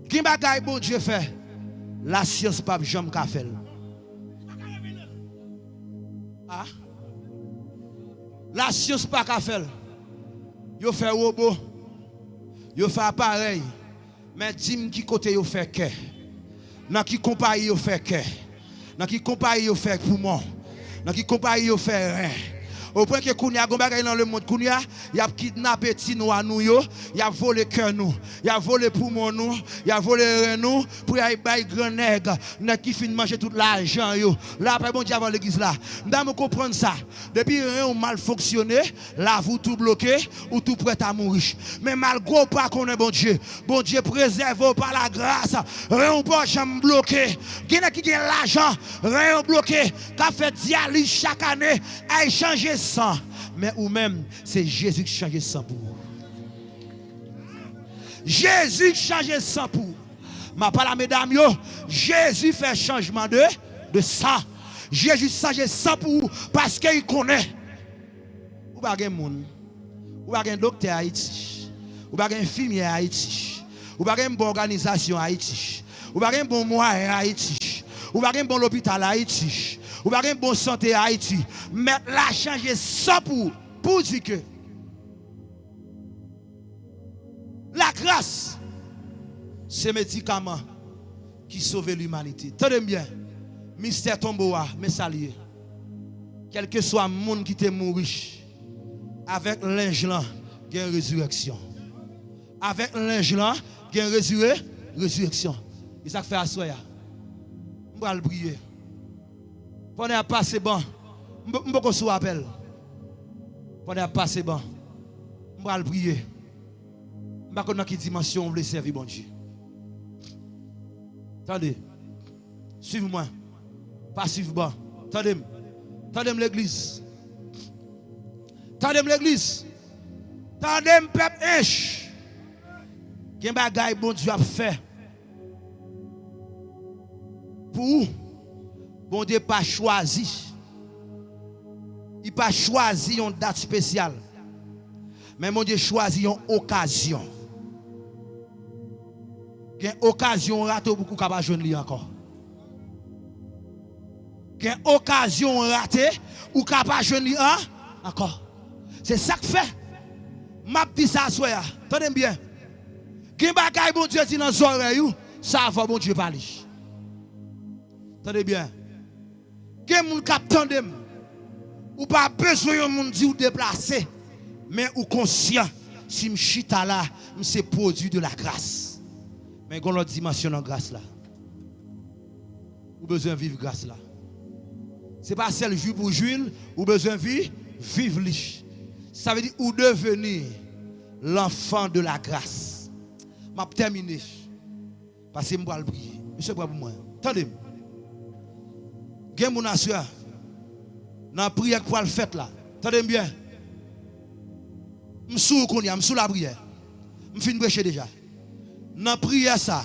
Qui bagaille bon Dieu fait? La science pas jamais qu'a fait. Ah? La science pas qu'a fait. Yo fait robot. Yo fait appareil. Mais dis-moi qui côté yo fait que. Dans qui compagnie yo fait que. Dans qui compagnie yo fait poumon. Dans qui compagnie yo fait rein. Au point que Kounia Gombaga dans le monde Kounia, il a kidnappé Tinoa nous yo, il a volé cœur nous, il a volé poumon nous, il a volé rein nous pour y bailler grand nègre, qui fin manger tout l'argent yo. Là après bon Dieu avant l'église là. M'dame comprendre ça. Depuis rien mal fonctionné, là vous tout bloqué ou tout prêt à mourir. Mais malgré pas qu'on est bon Dieu préserve par la grâce. Rien pas jamais bloqué. Qui qui a l'argent, rien bloqué. Qu'a fait dialyse chaque année, a changé sang, mais ou même c'est Jésus qui change sang pour vous. Jésus qui change sang pour vous. Ma parole mesdames yo, Jésus fait changement de sang. Jésus change sang pour vous parce qu'il connaît. Ou pas gen moun, ou pas gen docteur à Haïti, ou pas gen infirmier à Haïti, ou pas gen bonne organisation à Haïti, ou pas gen bon moyen à Haïti, ou pas gen bon l'hôpital à Haïti. Ou pas une bonne santé à Haïti. Mais la changer ça pour dire que la grâce, c'est un médicament qui sauve l'humanité. Tenez bien, mystère tomboa, mais salier. Quel que soit le monde qui te mourit, avec l'ingénieur, il y a une résurrection. Avec l'ingénieur, il y a une résurrection. Et ça fait à soi. On va le prier. Pendant à passer bon, je vais vous appeler. Pendant à passer bon, je vais le prier. Je ne sais pas dans quelle dimension on veut servir bon Dieu. Attendez, suivez-moi. Pas suivre bon. Attendez l'église. Attendez l'église. Attendez peuple. Quel bagaille bon Dieu a fait Pour bon Dieu pas choisi. Il pas choisi une date spéciale. Mais mon Dieu choisit une occasion. Une occasion ratée beaucoup capable jeune li encore. Une occasion ratée ou capable jeune li encore. C'est ça que fait. M'a dit ça soya. Attendez bien. Qui bagay bon Dieu dit dans les oreilles, ça va bon Dieu parler. Attendez bien. Qui moun k'ap tandem ou pas besoin de moun di ou déplacer, mais ou conscient si m'chita là, c'est produit de la grâce. Mais qu'on l'autre dimension en grâce là. Ou besoin de vivre grâce là. C'est pas celle jour pour jouir, ou besoin de vivre lich. Ça veut dire ou devenir l'enfant de la grâce. M'a terminé. Parce que je vais le prier. Monsieur pour moi. Attendez. Gen mon assure. Dans prière pour le faire là. Attendez bien. M'sou konya, m'sou la prière. M'fin prêcher déjà. Dans prière ça.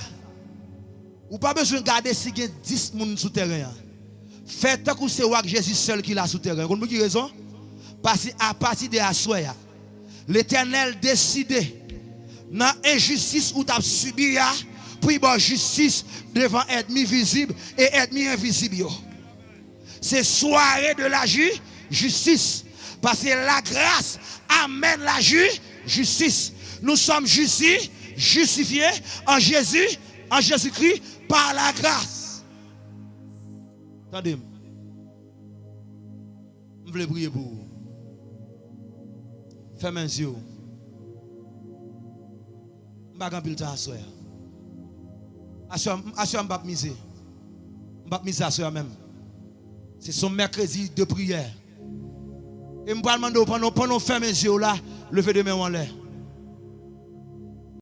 Ou pas besoin de garder si gen 10 moun sous terrain. Faites tant que c'est Jésus seul qui l'a sous terrain. Vous avez raison? Parce qu'à partir de la soirée, l'Éternel décide dans l'injustice où tu as subi, puis bon justice devant ennemi visible et ennemi invisible. C'est soirée de la justice. Parce que la grâce amène la justice. Nous sommes justifiés en Jésus-Christ par la grâce. Attendez. Je voulais prier pour vous. Fermez les yeux. Je ne vais pas pile temps à soi. Je ne vais pas miser. Je ne vais pas miser à soi même. C'est son mercredi de prière. Et je vais demander pendant fermer les yeux là, levez les mains en l'air.